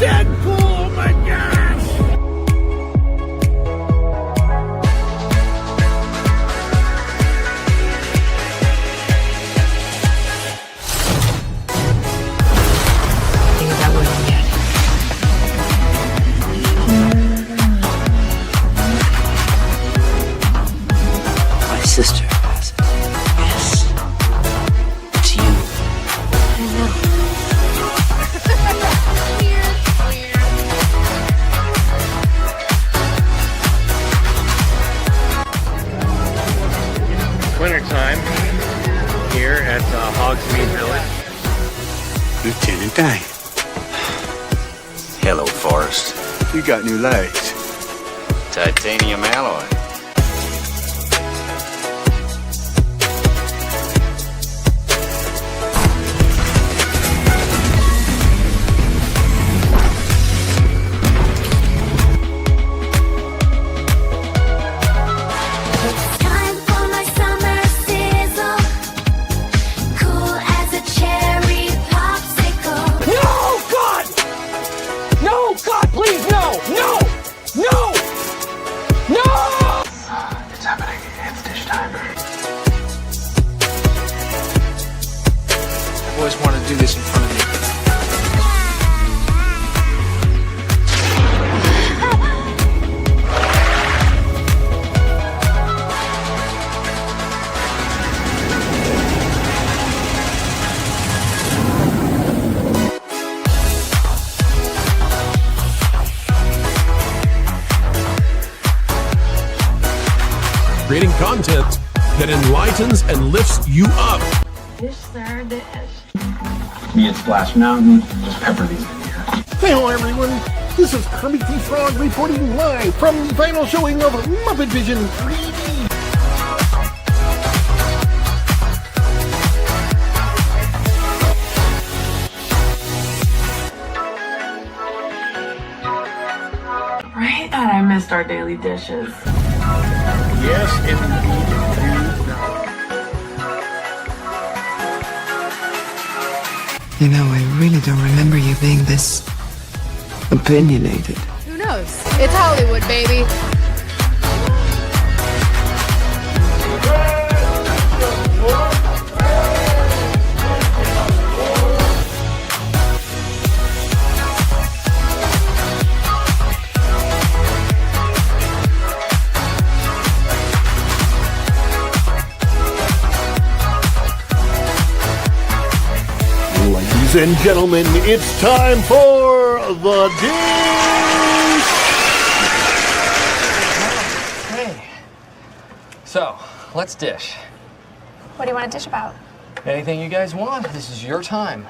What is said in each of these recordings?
Deadpool, my gosh! Think that one yet. My sister has it. Yes. It's you. I know. Wintertime here at Hogsmeade Village. Lieutenant Dane, Hello, Forrest. you got new legs. Titanium alloy. Time for my summer sizzle, cool as a cherry popsicle. No, God! No, God, please, no! No! No! No! It's happening. It's dish time. I've always wanted to do this in front of you. Creating content that enlightens and lifts you up. Dish, sir, dish. Me at Splash Mountain, just pepper these in here. Hello, everyone. This is Kermit the Frog reporting live from the final showing of Muppet Vision 3D. Right? God, I missed our daily dishes. Yes, indeed. You know, I really don't remember you being this opinionated. Who knows? It's Hollywood, baby. Ladies and gentlemen, it's time for the dish. Hey. So, let's dish. What do you want to dish about? Anything you guys want. This is your time.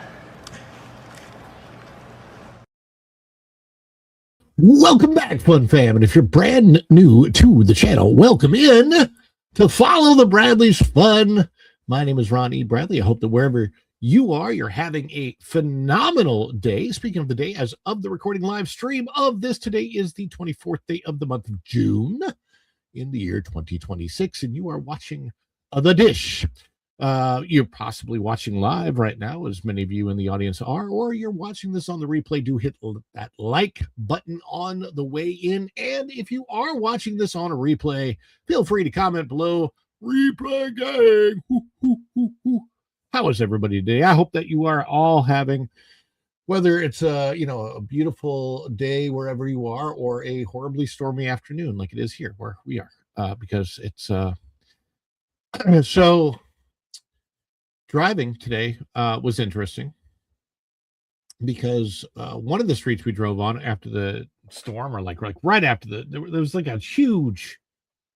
Welcome back, Fun Fam. And if you're brand new to the channel, welcome in to Follow the Bradley's Fun. My name is Ron E. Bradley. I hope that wherever you are, you're having a phenomenal day. Speaking of the day, as of the recording live stream of this, today is the 24th day of the month of June in the year 2026, and you are watching The Dish. You're possibly watching live right now, as many of you in the audience are, or you're watching this on the replay. Do hit that like button on the way in. And if you are watching this on a replay, feel free to comment below. Replay gang. Hoo, hoo, hoo, hoo. How is everybody today? I hope that you are all having, whether it's a beautiful day wherever you are, or a horribly stormy afternoon like it is here where we are, because it's so. Driving today was interesting because one of the streets we drove on after the storm, or like right after there was like a huge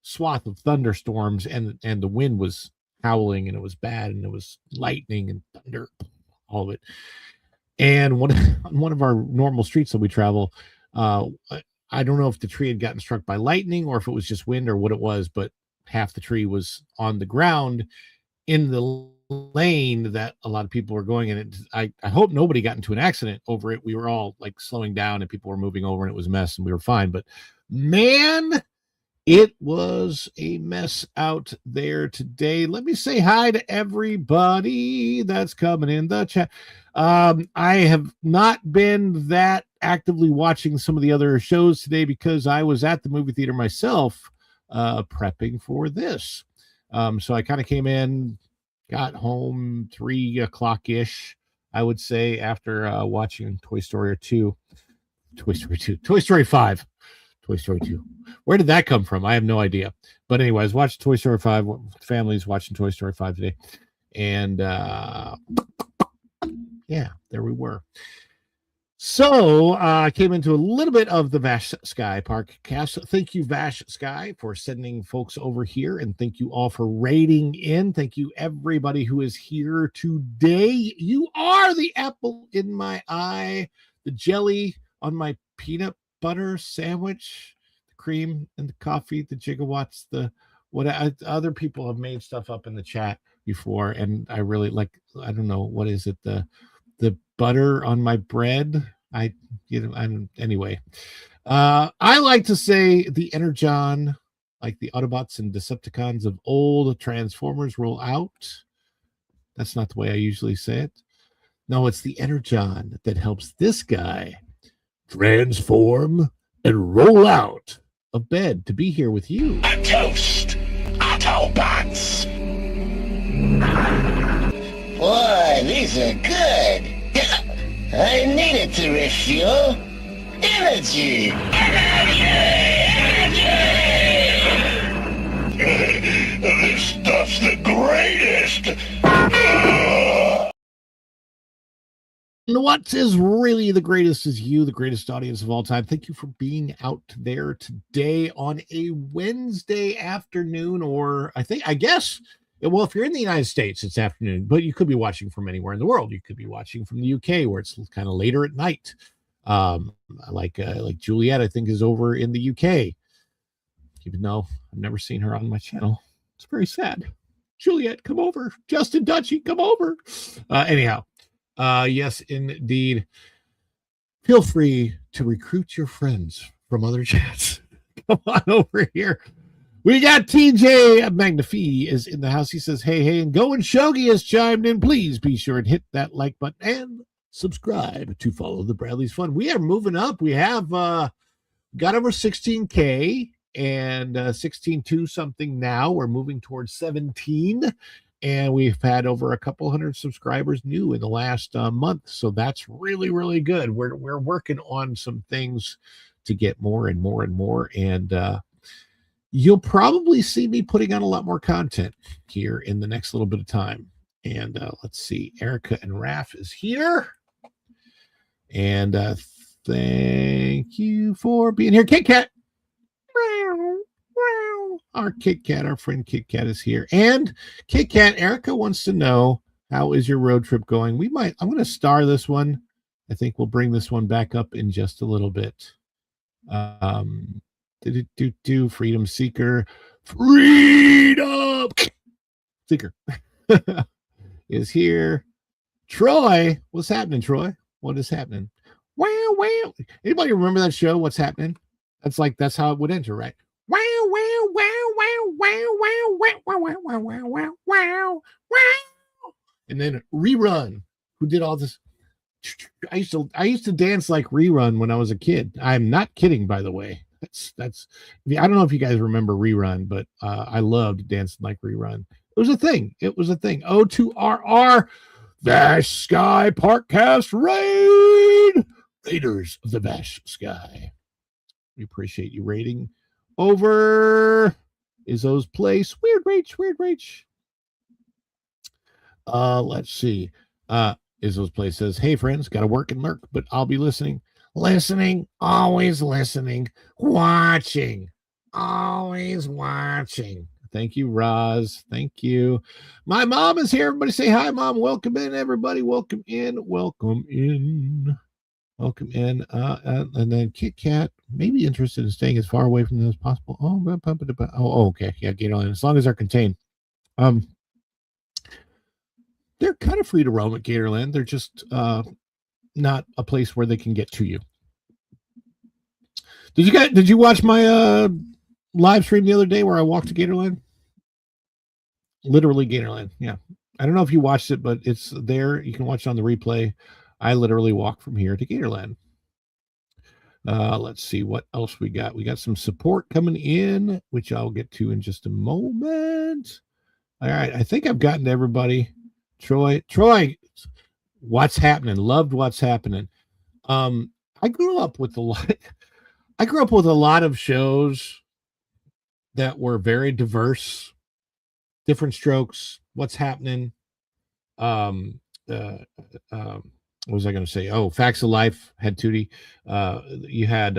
swath of thunderstorms, and the wind was howling, and it was bad, and it was lightning and thunder, all of it. And on one of our normal streets that we travel, I don't know if the tree had gotten struck by lightning or if it was just wind or what it was, but half the tree was on the ground in the lane that a lot of people were going in. I hope nobody got into an accident over it. We were all like slowing down and people were moving over, and it was a mess, and we were fine. But man, it was a mess out there today. Let me say hi to everybody that's coming in the chat. I have not been that actively watching some of the other shows today because I was at the movie theater myself prepping for this. So I kind of came in, got home 3 o'clock ish, I would say, after watching Toy Story 5. Toy Story 2. Where did that come from? I have no idea. But anyway, I was watching Toy Story 5. Family's watching Toy Story 5 today. And yeah, there we were. So I came into a little bit of the Vash Sky Park cast. Thank you, Vash Sky, for sending folks over here. And thank you all for raiding in. Thank you, everybody who is here today. You are the apple in my eye, the jelly on my peanut butter sandwich, the cream and the coffee, the gigawatts, other people have made stuff up in the chat before. And I really like, I don't know, what is it? The butter on my bread. Anyway, I like to say the Energon, like the Autobots and Decepticons of old Transformers roll out. That's not the way I usually say it. No, it's the Energon that helps this guy transform and roll out of bed to be here with you. A toast, Autobots. Boy, these are good. I needed to refuel. Energy! This stuff's the greatest! And what is really the greatest is you, the greatest audience of all time. Thank you for being out there today on a Wednesday afternoon, or I guess, well, if you're in the United States, it's afternoon, but you could be watching from anywhere in the world. You could be watching from the UK, where it's kind of later at night. Like Juliet, I think, is over in the UK, even though I've never seen her on my channel. It's very sad. Juliet, come over. Justin Dutchy, come over. Anyhow, yes, indeed. Feel free to recruit your friends from other chats. Come on over here. We got TJ Magnifi is in the house. He says, hey, and Going Shogi has chimed in. Please be sure and hit that like button and subscribe to follow the Bradley's Fun. We are moving up. We have got over 16K and 16.2 something now. We're moving towards 17. And we've had over a couple hundred subscribers new in the last month. So that's really, really good. We're working on some things to get more and more and more. And you'll probably see me putting on a lot more content here in the next little bit of time. And let's see, Erica and Raph is here. And thank you for being here. Kit Kat. Our Kit Kat, our friend Kit Kat is here. And Kit Kat, Erica wants to know, how is your road trip going? I'm going to star this one. I think we'll bring this one back up in just a little bit. Freedom Seeker. Freedom Seeker is here. Troy, what's happening, Troy? What is happening? Wow. Anybody remember that show, What's Happening? That's how it would enter, right? Wow. And then Rerun, who did all this. I used to dance like Rerun when I was a kid. I'm not kidding, by the way. That's I don't know if you guys remember Rerun, but I loved dancing like Rerun. It was a thing. O2RR Vash Sky Parkcast Raid. Raiders of the Vash Sky. We appreciate you raiding over Izzo's place. Weird Rage. Let's see. Izzo's place says, hey friends, gotta work and lurk, but I'll be listening. Listening, always listening, watching, always watching. Thank you, Roz. Thank you. My mom is here. Everybody say hi, Mom. Welcome in, everybody. Welcome in. And then Kit Kat may be interested in staying as far away from them as possible. Okay. Yeah, Gatorland. As long as they're contained. They're kind of free to roam at Gatorland. They're just not a place where they can get to you. Did you watch my live stream the other day where I walked to Gatorland? Literally Gatorland. Yeah. I don't know if you watched it, but it's there. You can watch it on the replay. I literally walk from here to Gatorland. Let's see what else we got. We got some support coming in, which I'll get to in just a moment. All right, I think I've gotten to everybody. Troy, what's happening? Loved what's happening. I grew up with a lot of shows that were very diverse, different strokes, what's happening. What was I going to say? Oh, Facts of Life had Tootie. You had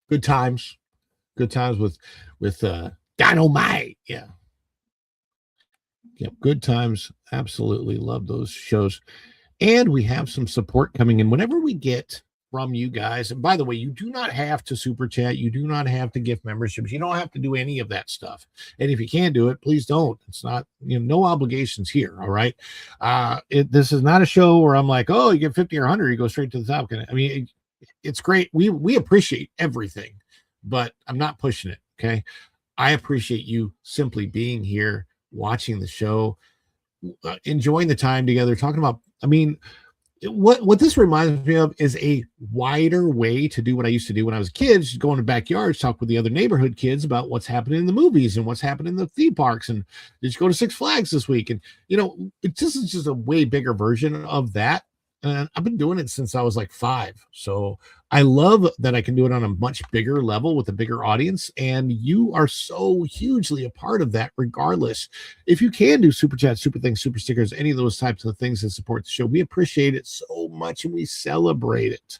Good Times with Dynamite. Yeah. Yep, Good Times. Absolutely love those shows. And we have some support coming in whenever we get from you guys. And by the way, you do not have to super chat. You do not have to gift memberships. You don't have to do any of that stuff. And if you can't do it, please don't. It's not, no obligations here. All right. This is not a show where I'm like, oh, you get 50 or 100, you go straight to the top. I mean, it's great. We appreciate everything, but I'm not pushing it. Okay. I appreciate you simply being here, watching the show, enjoying the time together, talking about, what this reminds me of is a wider way to do what I used to do when I was a kid, just go in the backyards, talk with the other neighborhood kids about what's happening in the movies and what's happening in the theme parks. And did you go to Six Flags this week? And, this is just a way bigger version of that. And I've been doing it since I was like 5. So I love that I can do it on a much bigger level with a bigger audience. And you are so hugely a part of that regardless. If you can do super chat, super things, super stickers, any of those types of things that support the show, we appreciate it so much and we celebrate it.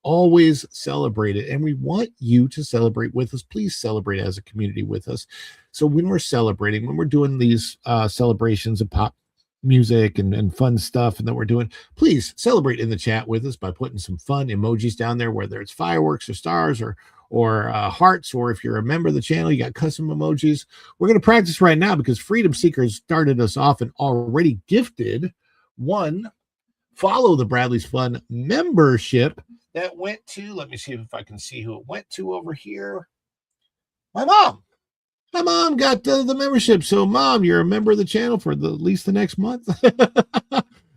Always celebrate it. And we want you to celebrate with us. Please celebrate as a community with us. So when we're celebrating, when we're doing these celebrations of pop music and fun stuff and that we're doing, please celebrate in the chat with us by putting some fun emojis down there, whether it's fireworks or stars or hearts, or if you're a member of the channel, you got custom emojis. We're going to practice right now because Freedom Seekers started us off and already gifted one Follow the Bradley's Fun membership that went to, let me see if I can see who it went to over here. My mom got the membership. So Mom, you're a member of the channel for at least the next month.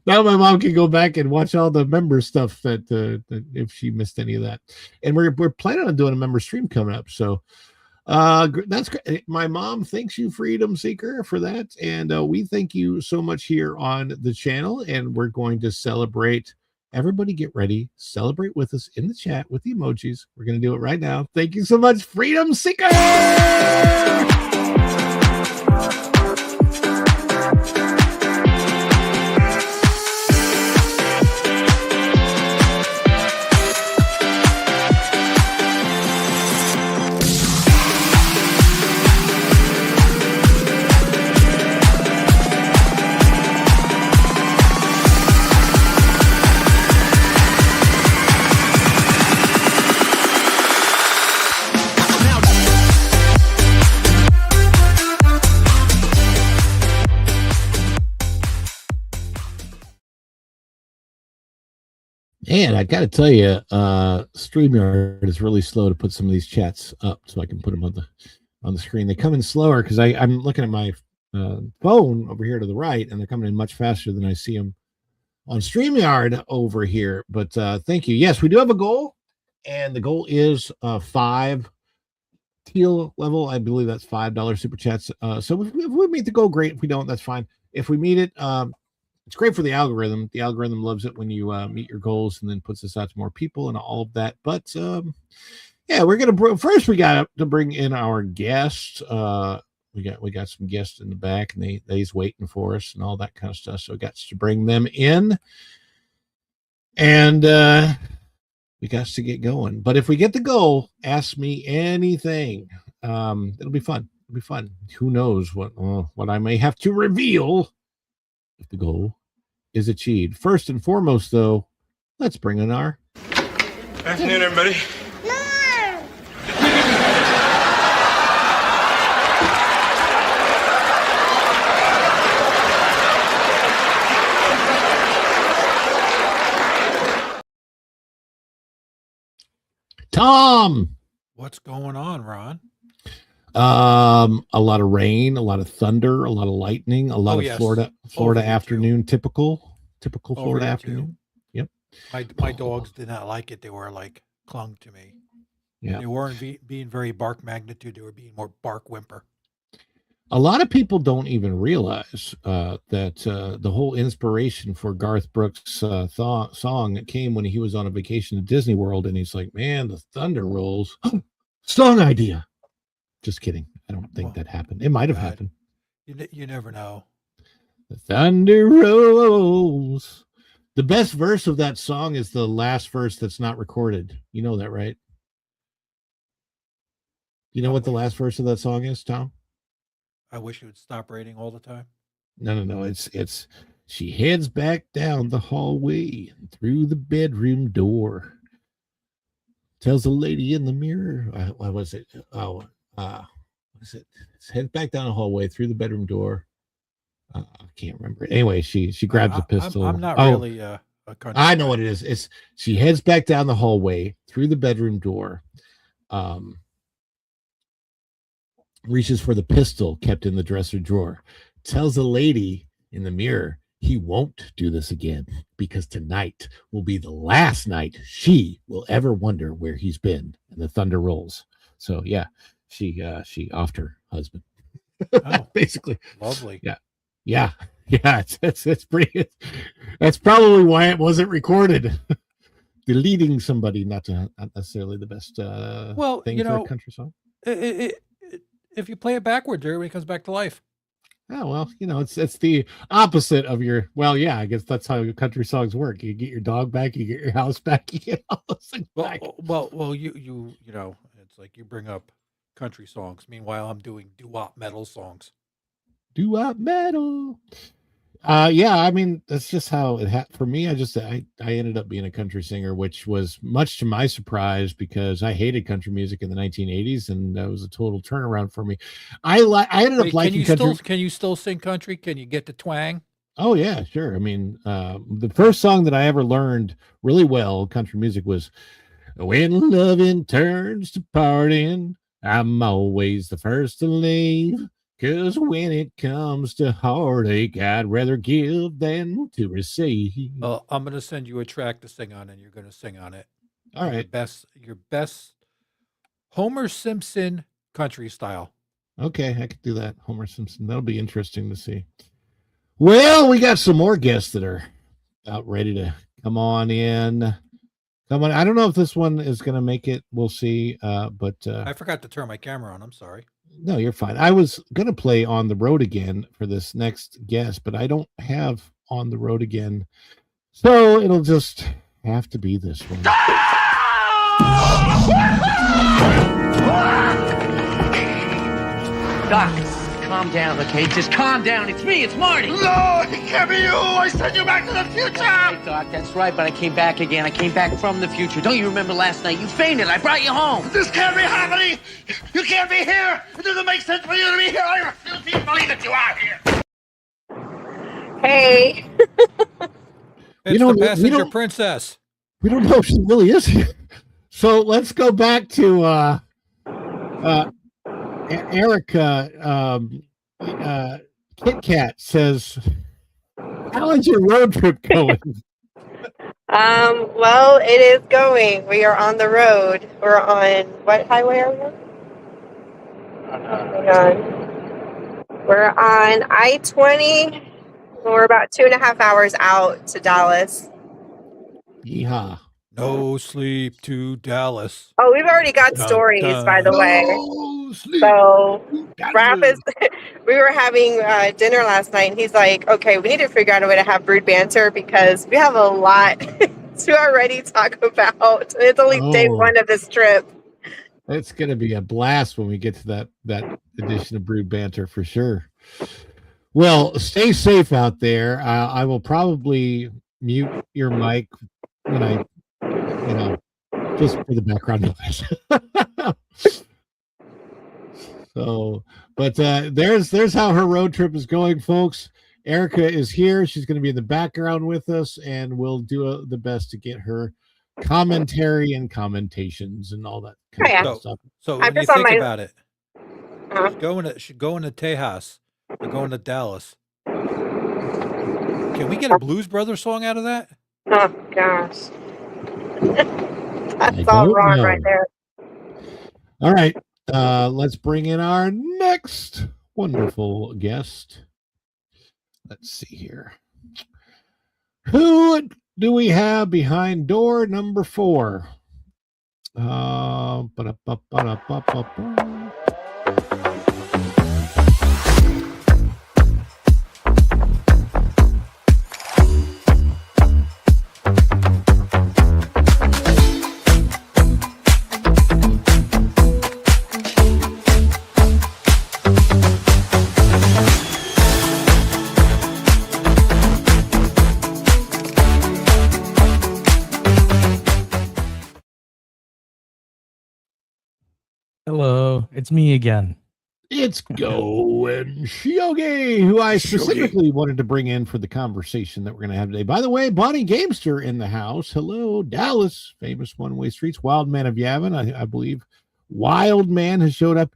Now my mom can go back and watch all the member stuff that if she missed any of that. And we're planning on doing a member stream coming up. So that's great. My mom thanks you, Freedom Seeker, for that. And we thank you so much here on the channel. And we're going to celebrate. Everybody get ready. Celebrate with us in the chat with the emojis. We're going to do it right now. Thank you so much, Freedom Seeker! And I got to tell you, StreamYard is really slow to put some of these chats up so I can put them on the screen. They come in slower because I'm looking at my phone over here to the right, and they're coming in much faster than I see them on StreamYard over here. But thank you. Yes, we do have a goal, and the goal is 5 teal level. I believe that's $5 super chats. So if we meet the goal, great. If we don't, that's fine. If we meet it, it's great for the algorithm. The algorithm loves it when you meet your goals and then puts us out to more people and all of that. But yeah, we're gonna first we got to bring in our guests. We got some guests in the back, and they's waiting for us and all that kind of stuff. So we got to bring them in, and we got to get going. But if we get the goal, ask me anything. It'll be fun. It'll be fun. Who knows what I may have to reveal if the goal is achieved. First and foremost, though, let's bring in our afternoon, everybody. Tom. What's going on, Ron? A lot of rain, a lot of thunder, a lot of lightning, a lot of yes. Florida afternoon, too. typical Florida afternoon. Too. Yep. My dogs did not like it. They were like clung to me. Yeah. They weren't being very bark magnitude. They were being more bark whimper. A lot of people don't even realize that the whole inspiration for Garth Brooks' song came when he was on a vacation to Disney World, and he's like, "Man, the thunder rolls." Song idea. Just kidding. I don't think that happened. It might have happened. You never know. The thunder rolls. The best verse of that song is the last verse that's not recorded. You know that, right? You know what the last verse of that song is, Tom? I wish it would stop raining all the time. No. It's she heads back down the hallway through the bedroom door. Tells the lady in the mirror. What was it? What is it? It's heads back down the hallway through the bedroom door. I can't remember it. Anyway, she grabs a pistol. I'm not really a country. I know what it is. It's she heads back down the hallway through the bedroom door. Reaches for the pistol kept in the dresser drawer, tells the lady in the mirror he won't do this again because tonight will be the last night she will ever wonder where he's been, and the thunder rolls. So yeah, she offed her husband. Oh, basically. Lovely. Yeah. It's pretty. That's probably why it wasn't recorded. Deleting somebody not necessarily the best thing for a country song. If you play it backwards, everybody comes back to life. Oh, well, it's the opposite of your, I guess that's how country songs work. You get your dog back, you get your house back, you get all those things back. Well, you it's like you bring up country songs. Meanwhile, I'm doing doo-wop metal songs. Doo-wop metal. I mean, that's just how it happened for me. I ended up being a country singer, which was much to my surprise because I hated country music in the 1980s, and that was a total turnaround for me. I ended up liking country. Can you still sing country? Can you get the twang? Oh yeah, sure. I mean, the first song that I ever learned really well country music was "When Loving Turns to Partying, I'm always the first to leave. 'Cause when it comes to heartache, I'd rather give than to receive." Well, I'm going to send you a track to sing on, and you're going to sing on it. All right. Your best Homer Simpson country style. Okay, I could do that. Homer Simpson. That'll be interesting to see. Well, we got some more guests that are about ready to come on in. Come on. I don't know if this one is going to make it. We'll see. But I forgot to turn my camera on. I'm sorry. No, you're fine. I was going to play On the Road Again for this next guest, but I don't have On the Road Again. So it'll just have to be this one. Doc, calm down, okay? Just calm down. It's me. It's Marty. No, it can't be you. I sent you back to the future. Hey, Doc, that's right, but I came back again. I came back from the future. Don't you remember last night? You fainted. I brought you home. This can't be happening. You can't be here. It doesn't make sense for you to be here. I refuse to believe that you are here. Hey. It's the passenger princess. We don't know if she really is here. So let's go back to Erica. Kit Kat says, "How is your road trip going?" Well, it is going. We are on the road. We're on what highway are we on? We're on I-20. We're about 2.5 hours out to Dallas. Yeehaw. No sleep to Dallas. Oh, we've already got stories, by the way. So, we were having dinner last night, and he's like, okay, we need to figure out a way to have brood banter because we have a lot to already talk about. It's only day one of this trip. It's going to be a blast when we get to that edition of Brood Banter for sure. Well, stay safe out there. I will probably mute your mic when I, just for the background noise. So, but there's how her road trip is going, folks. Erica is here. She's going to be in the background with us, and we'll do the best to get her commentary and commentations and all that kind of stuff. So when you think about it, she's going to Tejas. We're going to Dallas. Can we get a Blues Brothers song out of that? Oh gosh. I That's all don't wrong know. right there. All right. Let's bring in our next wonderful guest. Let's see here. Who do we have behind door number 4? Ba-da-ba-ba-da-ba-ba-ba. Hello, it's me again. It's Going Shiogi, who I specifically wanted to bring in for the conversation that we're going to have today. By the way, Bonnie Gamester in the house. Hello, Dallas, famous one-way streets, Wild Man of Yavin, I believe. Wild Man has showed up.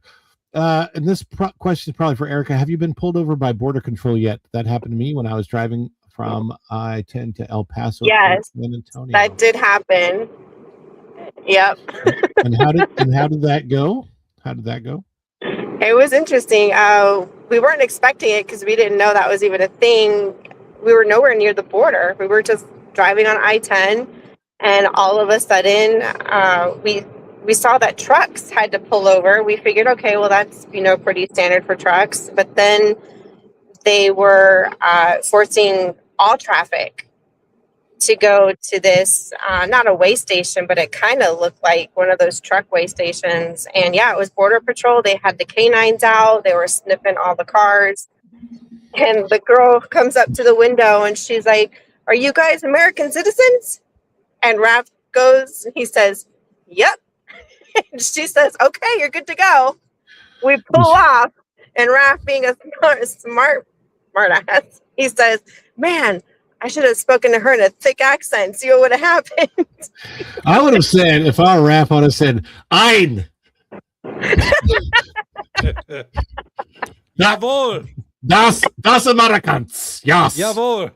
And this question is probably for Erica. Have you been pulled over by Border Control yet? That happened to me when I was driving from I-10 to El Paso. Yes, San Antonio. that did happen. Yep. And how did that go? How did that go? It was interesting. We weren't expecting it because we didn't know that was even a thing. We were nowhere near the border. We were just driving on I-10, and all of a sudden, we saw that trucks had to pull over. We figured, okay, well, that's pretty standard for trucks. But then they were forcing all traffic to go to this, not a weigh station, but it kind of looked like one of those truck weigh stations. And yeah, it was Border Patrol. They had the canines out. They were sniffing all the cars. And the girl comes up to the window and she's like, "Are you guys American citizens?" And Raph goes, he says, "Yep." And she says, "Okay, you're good to go." We pull off, and Raph, being a smart ass, he says, "Man, I should have spoken to her in a thick accent. See what would have happened." I would have said, if I were Raph, I would have said, "Ein." Jawohl. Das Americans. Yes. Jawohl.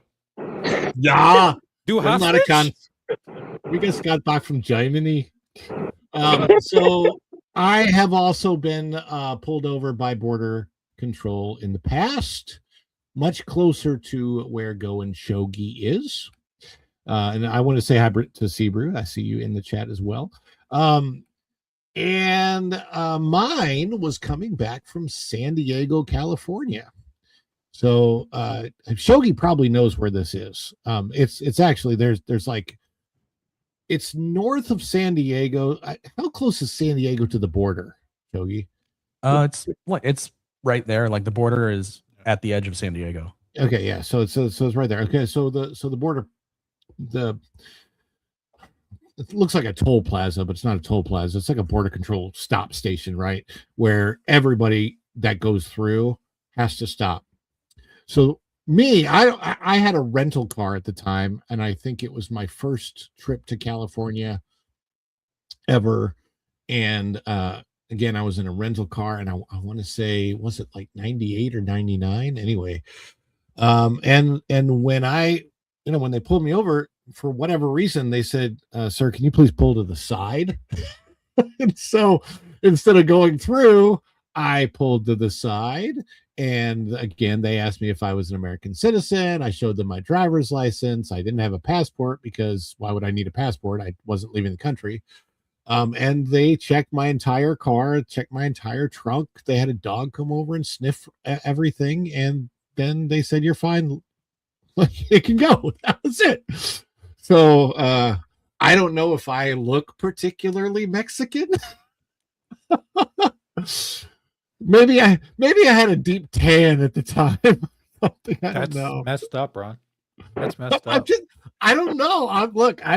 Ja. Du hast Americans. We just got back from Germany. So I have also been pulled over by Border Control in the past, much closer to where Going Shogi is. And I want to say hi to Sebrew. I see you in the chat as well. And mine was coming back from San Diego, California. So Shogi probably knows where this is. It's actually there's like, it's north of San Diego. How close is San Diego to the border, Shogi? It's right there. Like the border is at the edge of San Diego. Okay, yeah. So it's right there. Okay, so the border, it looks like a toll plaza, but it's not a toll plaza. It's like a border control stop station, right? Where everybody that goes through has to stop. So me, I had a rental car at the time, and I think it was my first trip to California ever. And again, I was in a rental car, and I want to say, was it like 98 or 99? Anyway, and when when they pulled me over, for whatever reason, they said, "Sir, can you please pull to the side?" And so instead of going through, I pulled to the side. And again, they asked me if I was an American citizen. I showed them my driver's license. I didn't have a passport because why would I need a passport? I wasn't leaving the country. And they checked my entire car, checked my entire trunk. They had a dog come over and sniff everything. And then they said, "You're fine. It can go." That was it. So I don't know if I look particularly Mexican. Maybe I had a deep tan at the time. That's messed up, Ron. That's messed up. I don't know. I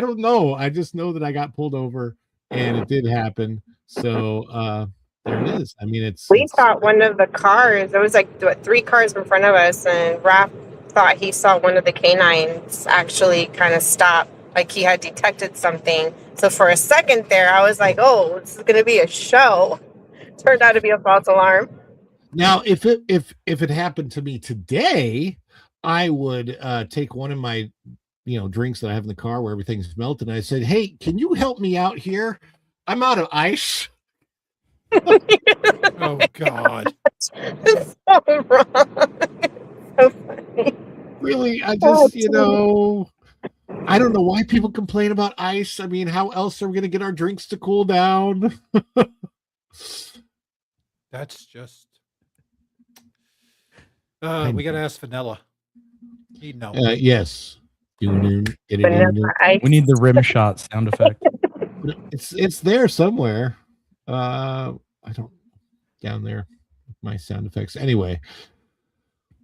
don't know. I just know that I got pulled over, and it did happen. So there it is. I mean, we thought one of the cars. There was like 3 cars in front of us, and Raph thought he saw one of the canines actually kind of stop, like he had detected something. So for a second there, I was like, "Oh, this is going to be a show." Turned out to be a false alarm. Now, if it happened to me today, I would take one of my drinks that I have in the car where everything's melted. And I said, "Hey, can you help me out here? I'm out of ice." Oh God. It's so wrong. It's so funny. Really, I just, I don't know why people complain about ice. I mean, how else are we going to get our drinks to cool down? That's just. We got to ask Vanilla. He'd know. Yes. We need the rim shot sound effect. It's there somewhere. I don't down there. My sound effects. Anyway.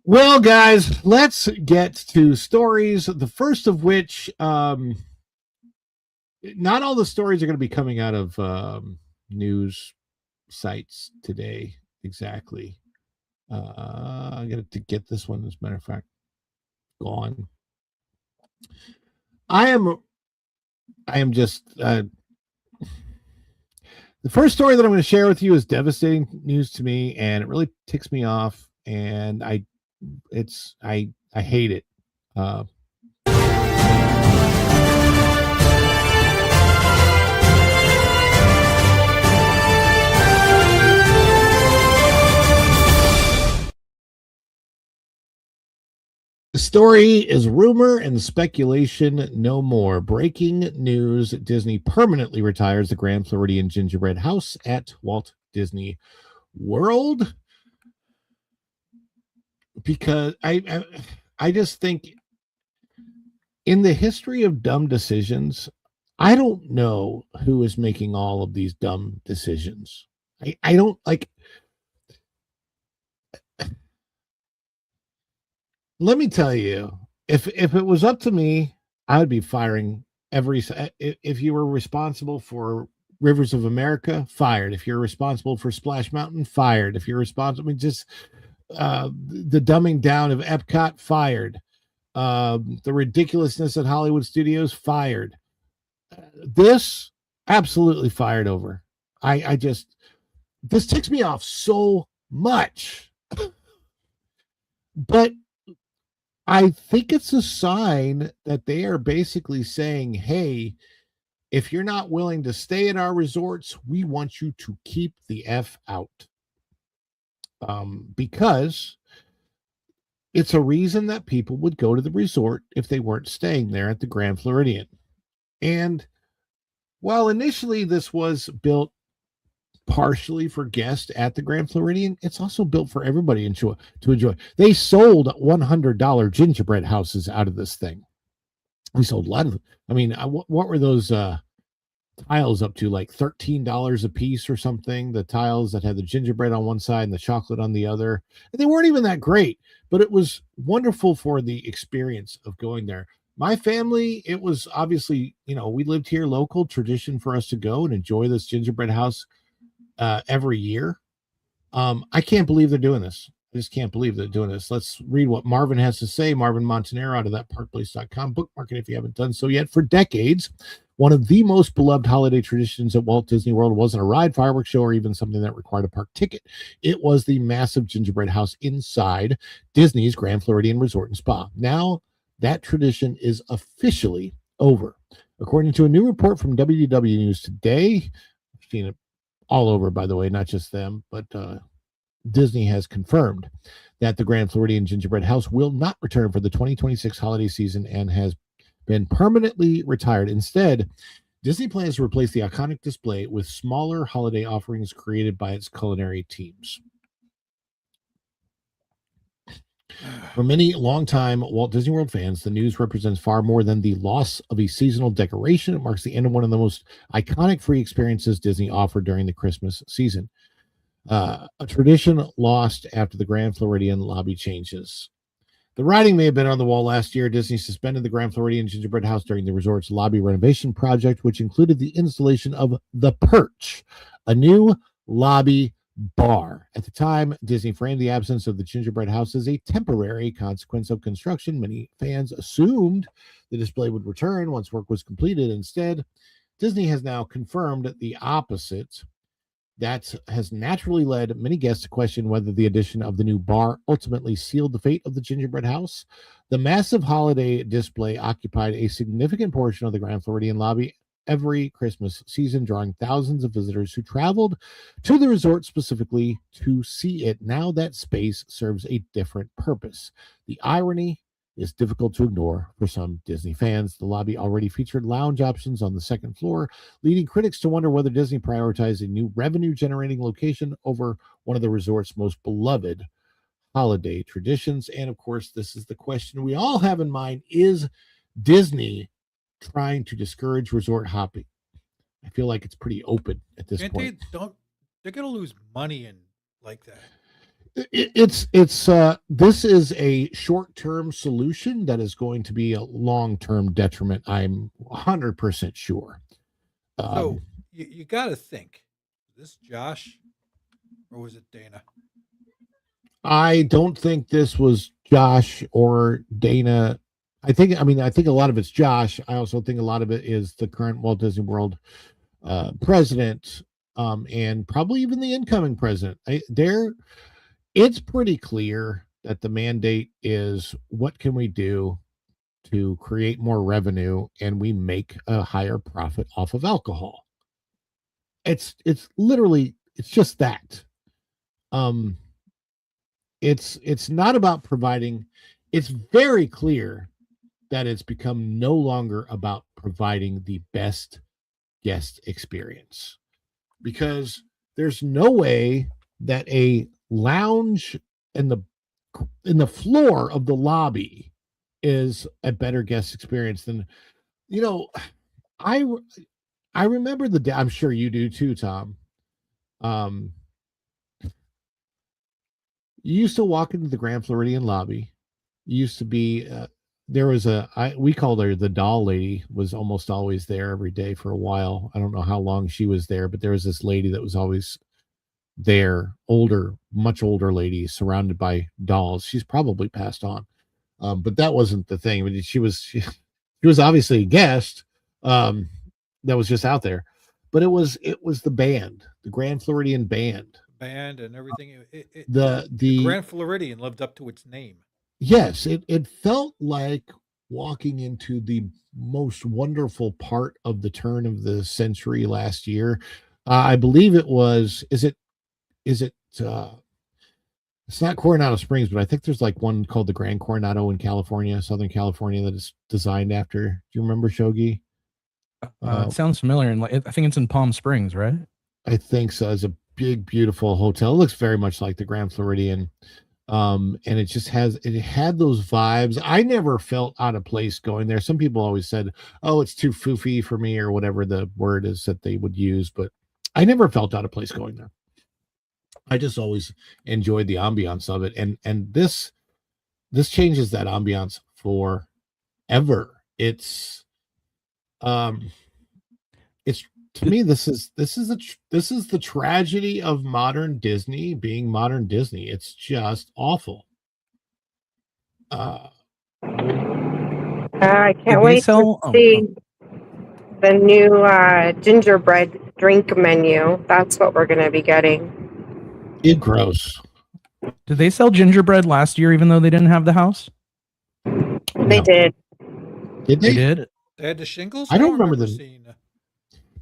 Well, guys, let's get to stories. The first of which, not all the stories are going to be coming out of news sites today. Exactly. I got to get this one. As a matter of fact, gone. I am just. The first story that I'm going to share with you is devastating news to me, and it really ticks me off. And I hate it. The story is rumor and speculation no more. Breaking news: Disney permanently retires the Grand Floridian gingerbread house at Walt Disney World. Because I just think in the history of dumb decisions, I don't know who is making all of these dumb decisions. I don't like. Let me tell you, if it was up to me, I would be firing every. If you were responsible for Rivers of America, fired. If you're responsible for Splash Mountain, fired. If you're responsible, I mean, just. The dumbing down of Epcot, fired. The ridiculousness at Hollywood Studios, fired. This absolutely fired over. This ticks me off so much. But I think it's a sign that they are basically saying, hey, if you're not willing to stay at our resorts, we want you to keep the F out. Because it's a reason that people would go to the resort if they weren't staying there at the Grand Floridian. And while initially this was built partially for guests at the Grand Floridian, it's also built for everybody to enjoy. They sold $100 gingerbread houses out of this thing. We sold a lot of them. I mean, what were those tiles up to, like $13 a piece or something? The tiles that had the gingerbread on one side and the chocolate on the other. And they weren't even that great, but it was wonderful for the experience of going there. My family, it was obviously, we lived here, local tradition for us to go and enjoy this gingerbread house every year. I can't believe they're doing this. I just can't believe they're doing this. Let's read what Marvin has to say. Marvin Montanaro out of thatparkplace.com. Bookmark it if you haven't done so yet. For decades, one of the most beloved holiday traditions at Walt Disney World wasn't a ride, fireworks show, or even something that required a park ticket. It was the massive gingerbread house inside Disney's Grand Floridian Resort and Spa. Now, that tradition is officially over. According to a new report from WDW News Today, I've seen it all over, by the way, not just them, but Disney has confirmed that the Grand Floridian Gingerbread House will not return for the 2026 holiday season and has been permanently retired. Instead, Disney plans to replace the iconic display with smaller holiday offerings created by its culinary teams. For many longtime Walt Disney World fans, the news represents far more than the loss of a seasonal decoration. It marks the end of one of the most iconic free experiences Disney offered during the Christmas season. A tradition lost after the Grand Floridian lobby changes. The writing may have been on the wall last year. Disney suspended the Grand Floridian Gingerbread House during the resort's lobby renovation project, which included the installation of the Perch, a new lobby bar. At the time, Disney framed the absence of the gingerbread house as a temporary consequence of construction. Many fans assumed the display would return once work was completed. Instead, Disney has now confirmed the opposite. That has naturally led many guests to question whether the addition of the new bar ultimately sealed the fate of the gingerbread house. The massive holiday display occupied a significant portion of the Grand Floridian lobby every Christmas season, drawing thousands of visitors who traveled to the resort specifically to see it. Now that space serves a different purpose. The irony is difficult to ignore for some Disney fans. The lobby already featured lounge options on the second floor, leading critics to wonder whether Disney prioritized a new revenue-generating location over one of the resort's most beloved holiday traditions. And of course, this is the question we all have in mind: is Disney trying to discourage resort hopping? I feel like it's pretty open at this point. They're going to lose money in like that. It's this is a short-term solution that is going to be a long-term detriment. I'm 100% sure. So you got to think, is this Josh or was it Dana? I don't think this was Josh or Dana. I think a lot of it's Josh. I also think a lot of it is the current Walt Disney World president, and probably even the incoming president. It's pretty clear that the mandate is, what can we do to create more revenue and we make a higher profit off of alcohol? It's literally, it's just that. It's not about providing. It's very clear that it's become no longer about providing the best guest experience, because there's no way that a lounge in the floor of the lobby is a better guest experience than, I remember the day. I'm sure you do too, Tom. You used to walk into the Grand Floridian lobby. You used to be there was we called her the doll lady, was almost always there every day for a while. I don't know how long she was there, but there was this lady that was always there, much older lady, surrounded by dolls. She's probably passed on, but that wasn't the thing. I mean, she was obviously a guest that was just out there, but it was the band, the Grand Floridian band, and everything. The Grand Floridian lived up to its name. Yes, it felt like walking into the most wonderful part of the turn of the century last year. I believe it was. Is it? It's not Coronado Springs, but I think there's like one called the Grand Coronado in California, Southern California, that is designed after. Do you remember, Shogi? It sounds familiar, and I think it's in Palm Springs, right? I think so. It's a big, beautiful hotel. It looks very much like the Grand Floridian. And it had those vibes. I never felt out of place going there. Some people always said, oh, it's too foofy for me, or whatever the word is that they would use, but I never felt out of place going there. I just always enjoyed the ambiance of it. And this changes that ambiance forever. It's to me, this is the tragedy of modern Disney being modern Disney. It's just awful. I can't wait to see the new gingerbread drink menu. That's what we're going to be getting. It's gross. Did they sell gingerbread last year, even though they didn't have the house? They did. Did they? They did. They had the shingles. I don't remember them.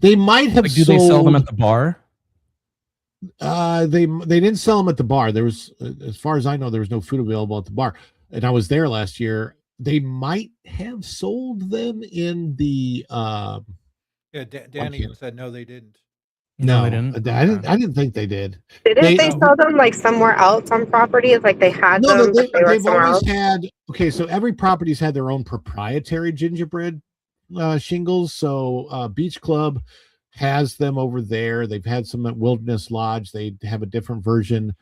They might have. Do they sell them at the bar? They didn't sell them at the bar. There was, as far as I know, there was no food available at the bar. And I was there last year. They might have sold them in the. Danny said no, they didn't. No, they didn't. I didn't think they did. Didn't they sell them like somewhere else on property? It's like they had them. They've always else? had. Okay, so every property's had their own proprietary gingerbread shingles. So Beach Club has them over there. They've had some at Wilderness Lodge. They have a different version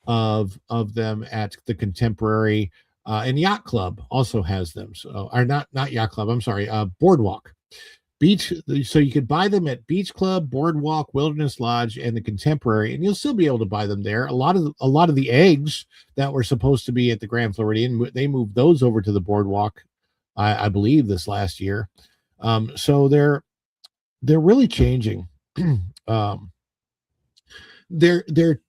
of them at the Contemporary, and Yacht Club also has them. So, or not Yacht Club. I'm sorry, Boardwalk. Beach, so you could buy them at Beach Club, Boardwalk, Wilderness Lodge, and the Contemporary, and you'll still be able to buy them there. A lot of the eggs that were supposed to be at the Grand Floridian, they moved those over to the Boardwalk, I believe, this last year. So they're really changing. they're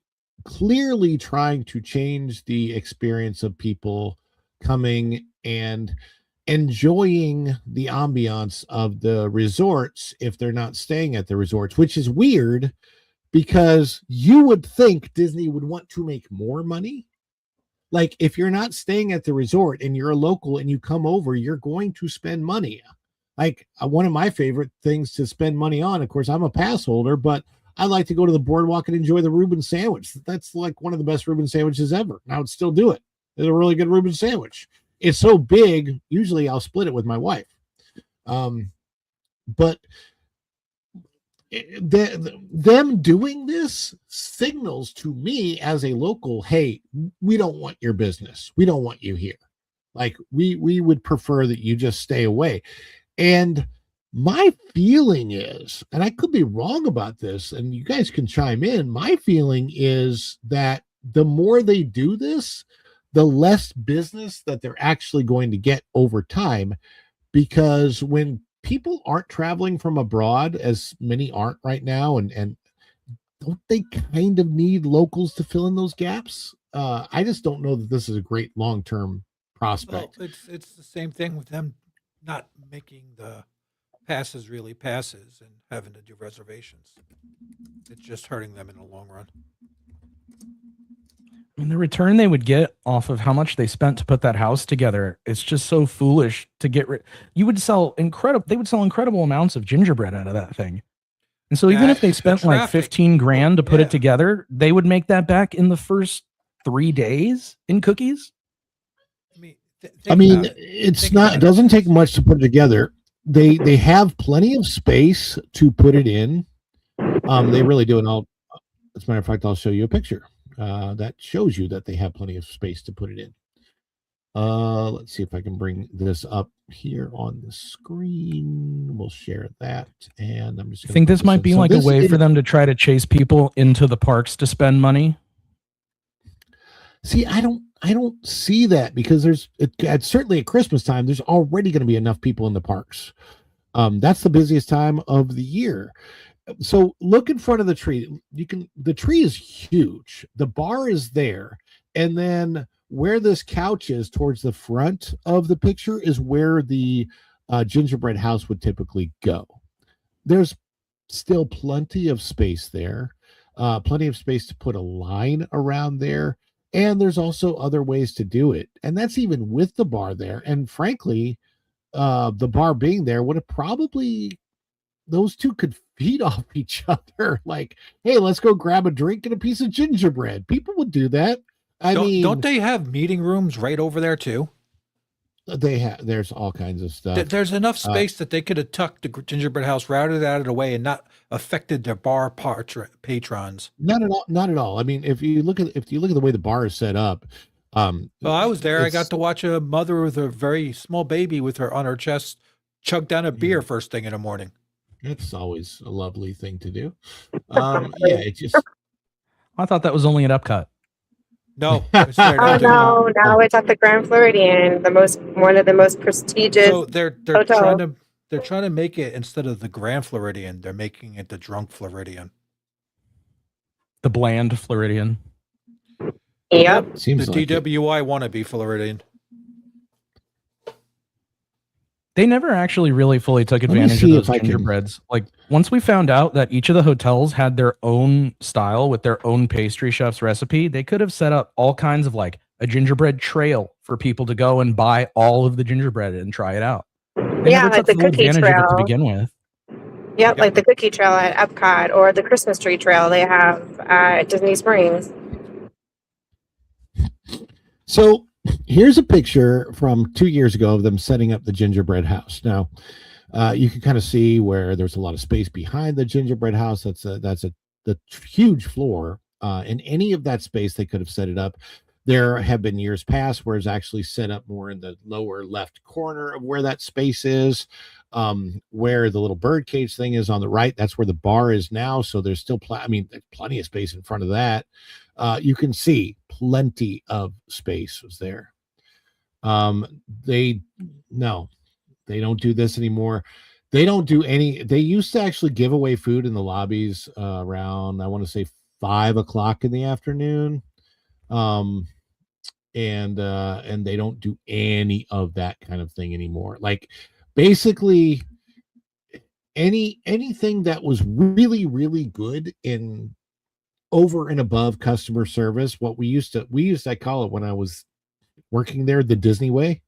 clearly trying to change the experience of people coming and enjoying the ambiance of the resorts if they're not staying at the resorts, which is weird because you would think Disney would want to make more money. Like if you're not staying at the resort and you're a local and you come over, you're going to spend money. Like one of my favorite things to spend money on, of course, I'm a pass holder, but I like to go to the boardwalk and enjoy the Reuben sandwich. That's like one of the best Reuben sandwiches ever. And I would still do it. It's a really good Reuben sandwich. It's so big, usually I'll split it with my wife. But them doing this signals to me as a local, hey, we don't want your business. We don't want you here. Like we would prefer that you just stay away. And my feeling is, and I could be wrong about this, and you guys can chime in, my feeling is that the more they do this, the less business that they're actually going to get over time, because when people aren't traveling from abroad, as many aren't right now, and don't they kind of need locals to fill in those gaps? I just don't know that this is a great long-term prospect. Well, it's the same thing with them not making the passes really passes and having to do reservations. It's just hurting them in the long run. I mean, the return they would get off of how much they spent to put that house together, it's just so foolish to get rid. They would sell incredible amounts of gingerbread out of that thing. And so even if they spent like 15 grand to put it together, they would make that back in the first 3 days in cookies. It doesn't take much to put it together. They have plenty of space to put it in. They really do. And as a matter of fact, I'll show you a picture that shows you that they have plenty of space to put it in. Let's see if I can bring this up here on the screen. We'll share that. And I'm just I think this might be like a way for them to try to chase people into the parks to spend money. See, I don't see that, because certainly at Christmas time, there's already going to be enough people in the parks. That's the busiest time of the year. So look in front of the tree. The tree is huge. The bar is there. And then where this couch is towards the front of the picture is where the gingerbread house would typically go. There's still plenty of space there, plenty of space to put a line around there. And there's also other ways to do it. And that's even with the bar there. And frankly, the bar being there would have probably, those two could feed off each other. Like, hey, let's go grab a drink and a piece of gingerbread. People would do that. Don't they have meeting rooms right over there too? There's all kinds of stuff. There's enough space that they could have tucked the gingerbread house, routed out of the way, and not affected their bar patrons. Not at all. I mean, if you look at the way the bar is set up. Well, I was there. I got to watch a mother with a very small baby with her on her chest chug down a beer first thing in the morning. That's always a lovely thing to do. It just. I thought that was only at Epcot. No. No, it's at the Grand Floridian, one of the most prestigious. So they're trying to make it, instead of the Grand Floridian, they're making it the Drunk Floridian. The bland Floridian. Yep. Seems the like DWI wannabe Floridian. They never actually really fully took advantage of those gingerbreads. Like, once we found out that each of the hotels had their own style with their own pastry chef's recipe, they could have set up all kinds of like a gingerbread trail for people to go and buy all of the gingerbread and try it out. They never like took the full cookie advantage of it trail. to begin with. Yep, like the cookie trail at Epcot or the Christmas tree trail they have at Disney Springs. So here's a picture from 2 years ago of them setting up the gingerbread house. Now, you can kind of see where there's a lot of space behind the gingerbread house. That's the huge floor. In any of that space, they could have set it up. There have been years past where it's actually set up more in the lower left corner of where that space is, where the little birdcage thing is on the right. That's where the bar is now. So there's still there's plenty of space in front of that. You can see plenty of space was there. They don't do this anymore. They don't do any. They used to actually give away food in the lobbies around, I want to say 5 o'clock in the afternoon. And they don't do any of that kind of thing anymore. Like basically anything that was really, really good in over and above customer service, what we used to call it when I was working there, the Disney way.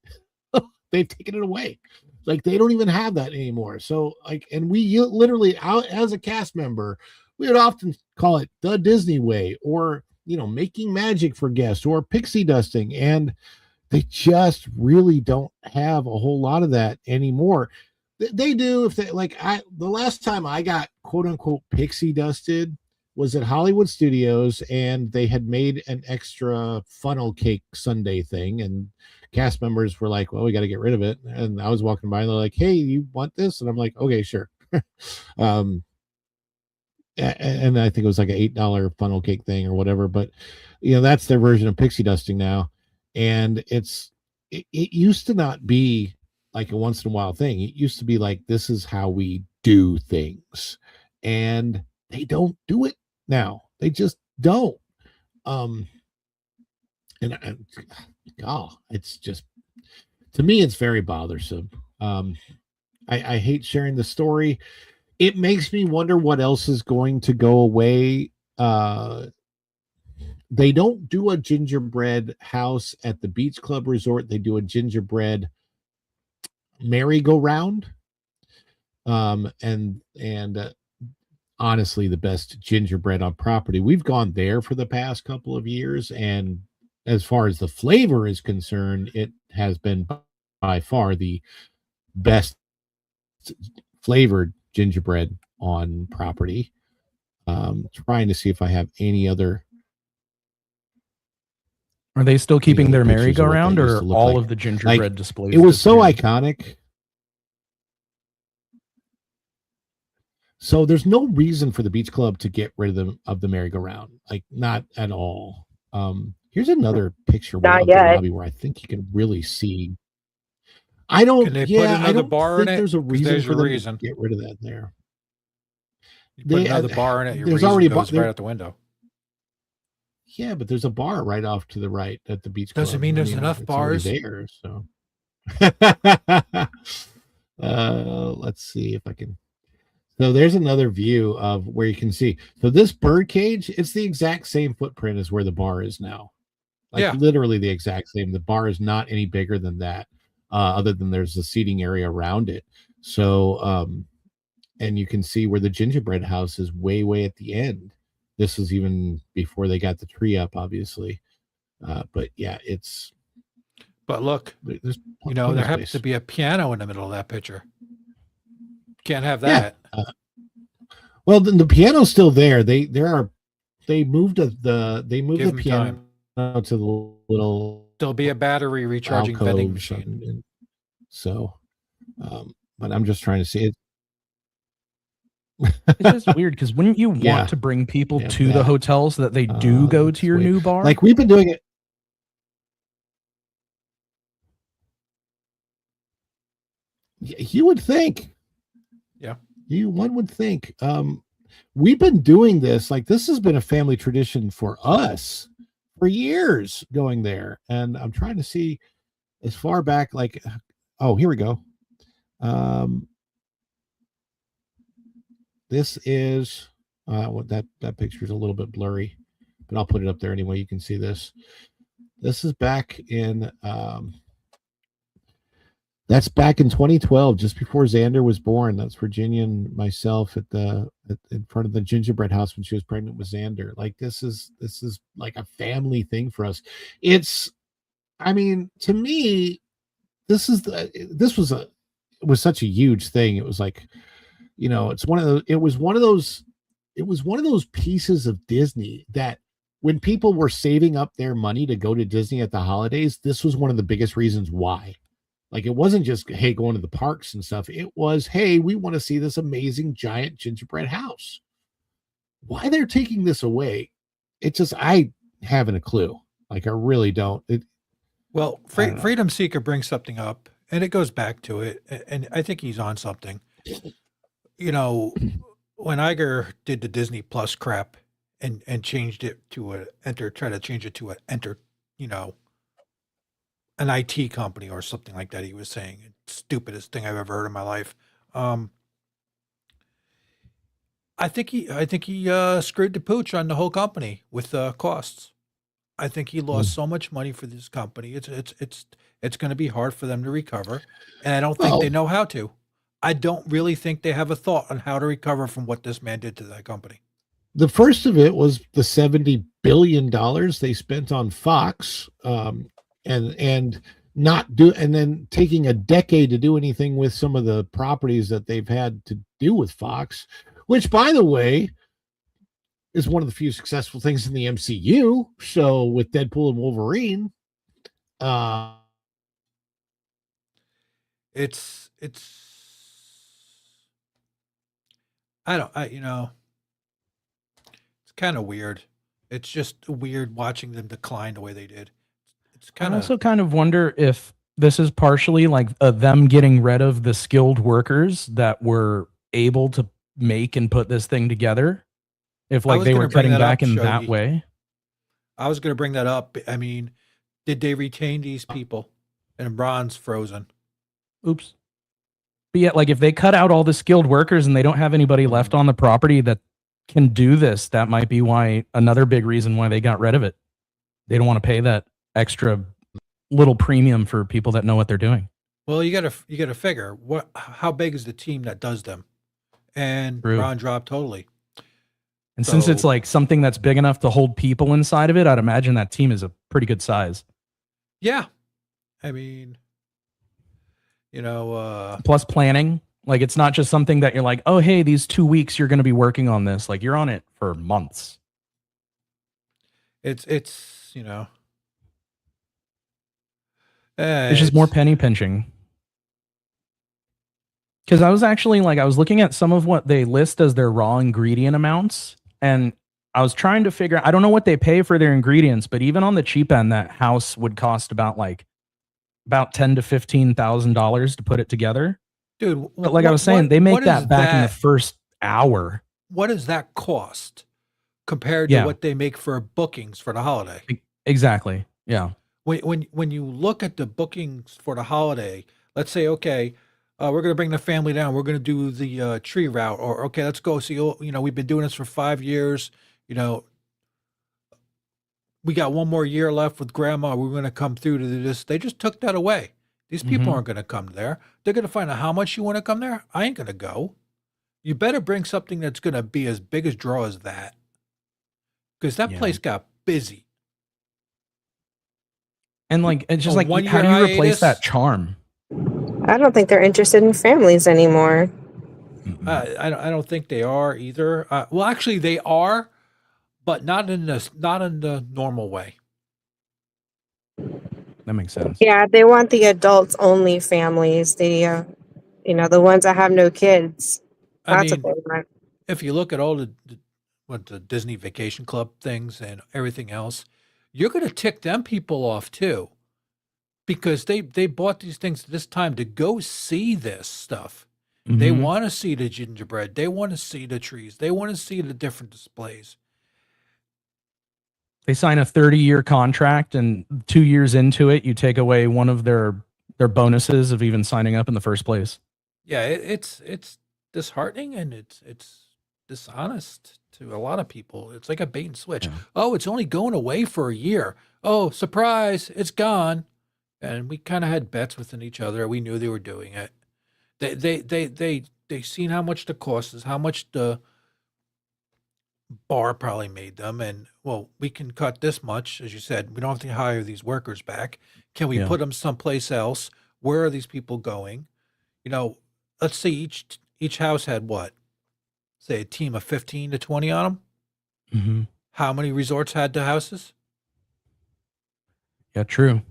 They've taken it away. Like they don't even have that anymore. So like, and we literally out as a cast member, we would often call it the Disney way, or making magic for guests, or pixie dusting, and they just really don't have a whole lot of that anymore. They do if they like. The last time I got quote unquote pixie dusted was at Hollywood Studios, and they had made an extra funnel cake sundae thing, and cast members were like, well, we got to get rid of it. And I was walking by and they're like, hey, you want this? And I'm like, okay, sure. And I think it was like an $8 funnel cake thing or whatever, but that's their version of pixie dusting now. And it used to not be like a once in a while thing. It used to be like, this is how we do things, and they don't do it now. They just don't. It's just, to me, it's very bothersome. I hate sharing the story. It makes me wonder what else is going to go away. They don't do a gingerbread house at the Beach Club Resort. They do a gingerbread merry-go-round. And honestly, the best gingerbread on property. We've gone there for the past couple of years, and as far as the flavor is concerned, it has been by far the best flavored gingerbread on property. Trying to see if I have any other. Are they still keeping their pictures of what merry-go-round, they used or to look all like? of the gingerbread Like, displays? it was so disappeared? iconic. So there's no reason for the Beach Club to get rid of the merry-go-round, like not at all. Here's another picture Not of the yet. lobby where I think you can really see. I don't. Can they yeah, put I another don't bar think in it? there's a 'Cause reason there's for your them reason. to get rid of that there. You put another bar in it, your there's reason already goes there- right out the window. Yeah, but there's a bar right off to the right at the Beach Club. Doesn't mean there's enough it's already bars. there. So, let's see if I can. So there's another view of where you can see. So this bird cage, it's the exact same footprint as where the bar is now. Like Yeah. literally the exact same. The bar is not any bigger than that, other than there's a seating area around it. So, and you can see where the gingerbread house is way, way at the end. This is even before they got the tree up, obviously. But yeah, it's. But look, there's there happens to be a piano in the middle of that picture. Can't have Yeah. that. Well, the piano's still there. They moved Give the 'em piano to the little There'll be a battery recharging vending alcoves machine. and so, but I'm just trying to see it. It's just weird because wouldn't you want Yeah. to bring people Yeah, to the that. hotel so that they do go It's to your weird. new bar? Like we've been doing it. You would think. Yeah. One would think. We've been doing this, like this has been a family tradition for us for years going there. And I'm trying to see as far back, like, oh, here we go. This is that picture is a little bit blurry, but I'll put it up there anyway. You can see this. This is back in that's back in 2012, just before Xander was born. That's Virginia and myself in front of the gingerbread house when she was pregnant with Xander. Like this is like a family thing for us. I mean, to me, it was such a huge thing. It was like, it was one of those pieces of Disney that when people were saving up their money to go to Disney at the holidays, this was one of the biggest reasons why. Like, it wasn't just, hey, going to the parks and stuff. It was, hey, we want to see this amazing giant gingerbread house. Why they're taking this away, I haven't a clue. Like, I really don't. Well, Freedom Seeker brings something up, and it goes back to it, and I think he's on something. When Iger did the Disney Plus crap, and changed it to try to change it to an IT company or something like that. He was saying stupidest thing I've ever heard in my life. I think he screwed the pooch on the whole company with costs. I think he lost so much money for this company. It's going to be hard for them to recover, and I don't think they know how to. I don't really think they have a thought on how to recover from what this man did to that company. The first of it was the $70 billion they spent on Fox, and then taking a decade to do anything with some of the properties that they've had to do with Fox, which, by the way, is one of the few successful things in the MCU. So with Deadpool and Wolverine, it's kind of weird. It's just weird watching them decline the way they did. I also kind of wonder if this is partially like them getting rid of the skilled workers that were able to make and put this thing together. If like they were cutting back in that way. I was going to bring that up. I mean, did they retain these people? And Ron's frozen. Oops. But yet, like if they cut out all the skilled workers and they don't have anybody left on the property that can do this, that might be why another big reason why they got rid of it. They don't want to pay that extra little premium for people that know what they're doing. Well, you got to figure how big is the team that does them, and True. Ron dropped totally. And since it's like something that's big enough to hold people inside of it, I'd imagine that team is a pretty good size. Yeah, I mean, plus planning. Like it's not just something that you're like, oh hey, these 2 weeks you're going to be working on this. Like you're on it for months. It's It's just more penny pinching. Because I was actually I was looking at some of what they list as their raw ingredient amounts, and I was trying to figure. I don't know what they pay for their ingredients, but even on the cheap end, that house would cost about $10,000 to $15,000 to put it together. Dude, but like I was saying, they make that back in the first hour. What does that cost compared to what they make for bookings for the holiday? Exactly. Yeah. When you look at the bookings for the holiday, let's say, okay, we're going to bring the family down. We're going to do the tree route, or okay, let's go see. We've been doing this for 5 years. We got one more year left with Grandma. We're going to come through to do this. They just took that away. These people aren't going to come there. They're going to find out how much you want to come there. I ain't going to go. You better bring something that's going to be as big a draw as that, because that place got busy. And it's just how do you replace that charm? I don't think they're interested in families anymore. I don't think they are either. Well, actually, they are, but not in the normal way. That makes sense. Yeah, they want the adults only families. The ones that have no kids. That's what they want. If you look at all the Disney Vacation Club things and everything else, you're going to tick them people off too, because they bought these things this time to go see this stuff. Mm-hmm. They want to see the gingerbread. They want to see the trees. They want to see the different displays. They sign a 30-year contract, and 2 years into it, you take away one of their bonuses of even signing up in the first place. Yeah, it's disheartening, and it's dishonest to a lot of people. It's like a bait and switch. Yeah. Oh, it's only going away for a year. Oh, surprise, it's gone. And we kind of had bets within each other. We knew they were doing it. They seen how much the cost is, how much the bar probably made them, and well, we can cut this much, as you said. We don't have to hire these workers back. Can we put them someplace else? Where are these people going? Let's say each house had what? Say a team of 15 to 20 on them. Mm-hmm. How many resorts had the houses? Yeah, true.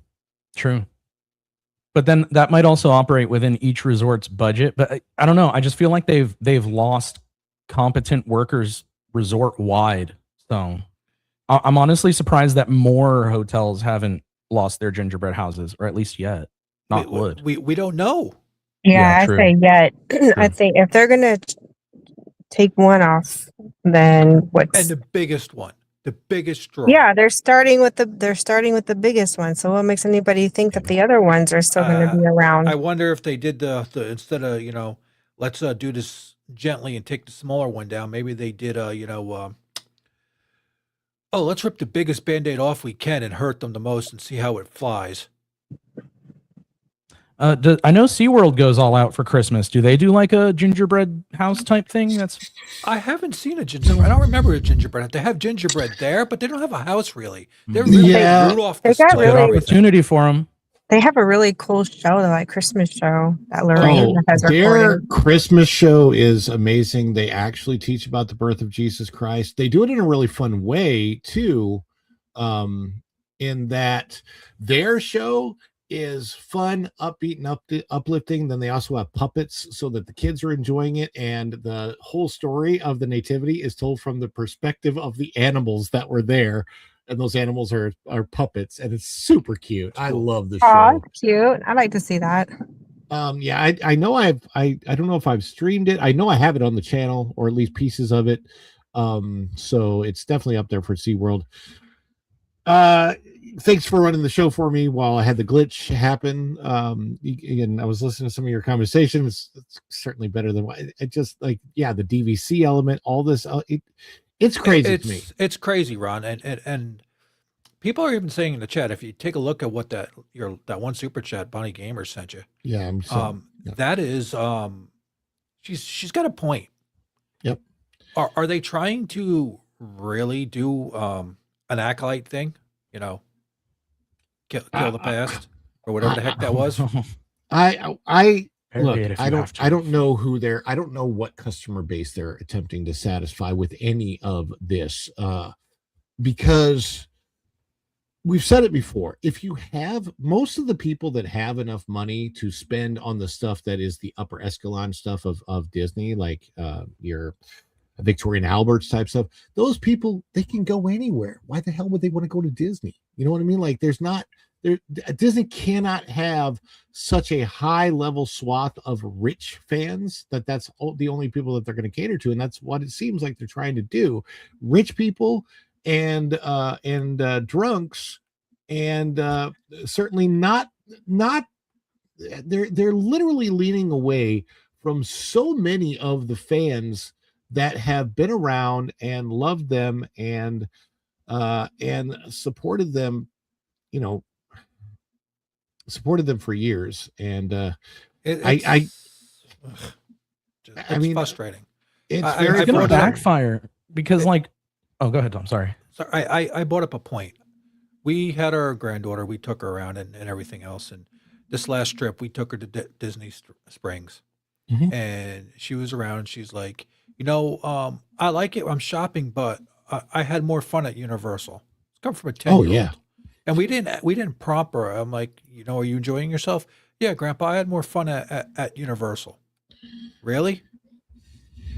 But then that might also operate within each resort's budget. But I don't know. I just feel like they've lost competent workers resort wide. So I'm honestly surprised that more hotels haven't lost their gingerbread houses, or at least yet. We don't know. Yeah, I say yet. I think if they're gonna take one off then what's And the biggest one, the biggest straw. yeah, they're starting with the biggest one. So what makes anybody think that the other ones are still going to be around? I wonder if they did the instead of let's do this gently and take the smaller one down. Maybe they did let's rip the biggest Band-Aid off we can and hurt them the most and see how it flies. I know SeaWorld goes all out for Christmas. Do they do like a gingerbread house type thing? I haven't seen a gingerbread. I don't remember a gingerbread. They have gingerbread there, but they don't have a house really. They're Rudolph. They got good opportunity for them. They have a really cool show, like Christmas show that Lorraine has their recorded. Christmas show is amazing. They actually teach about the birth of Jesus Christ. They do it in a really fun way too, in that their show is fun, upbeat, and uplifting. Then they also have puppets so that the kids are enjoying it, and the whole story of the nativity is told from the perspective of the animals that were there, and those animals are puppets, and it's super cute. I love the show. Oh, it's cute. I like to see that. Yeah, I know I don't know if I've streamed it. I know I have it on the channel, or at least pieces of it. So it's definitely up there for SeaWorld. Thanks for running the show for me while I had the glitch happen. Again, I was listening to some of your conversations. It's certainly better than what it just the DVC element, all this. It's crazy to me. It's crazy, Ron, and people are even saying in the chat, if you take a look at what that one super chat Bonnie Gamer sent you, that is she's got a point. Yep. Are they trying to really do an acolyte thing? Kill the past or whatever the heck that was. I don't know I don't know what customer base they're attempting to satisfy with any of this, because we've said it before. If you have most of the people that have enough money to spend on the stuff that is the upper echelon stuff of Disney, like your Victorian Alberts type stuff, those people, they can go anywhere. Why the hell would they want to go to Disney? You know what I mean? Like Disney cannot have such a high level swath of rich fans that's the only people that they're going to cater to. And that's what it seems like they're trying to do. Rich people and drunks, and certainly not they're literally leaning away from so many of the fans that have been around and loved them and supported them, supported them for years. And it's frustrating. It's going to backfire because go ahead, Tom. Sorry. I brought up a point. We had our granddaughter, we took her around and everything else. And this last trip, we took her to Disney Springs. Mm-hmm. And she was around. She's like, I like it. I'm shopping, but I had more fun at Universal. It's come from a 10-year-old. Oh yeah. And we didn't prompt her. I'm like, are you enjoying yourself? Yeah, Grandpa, I had more fun at Universal. Really?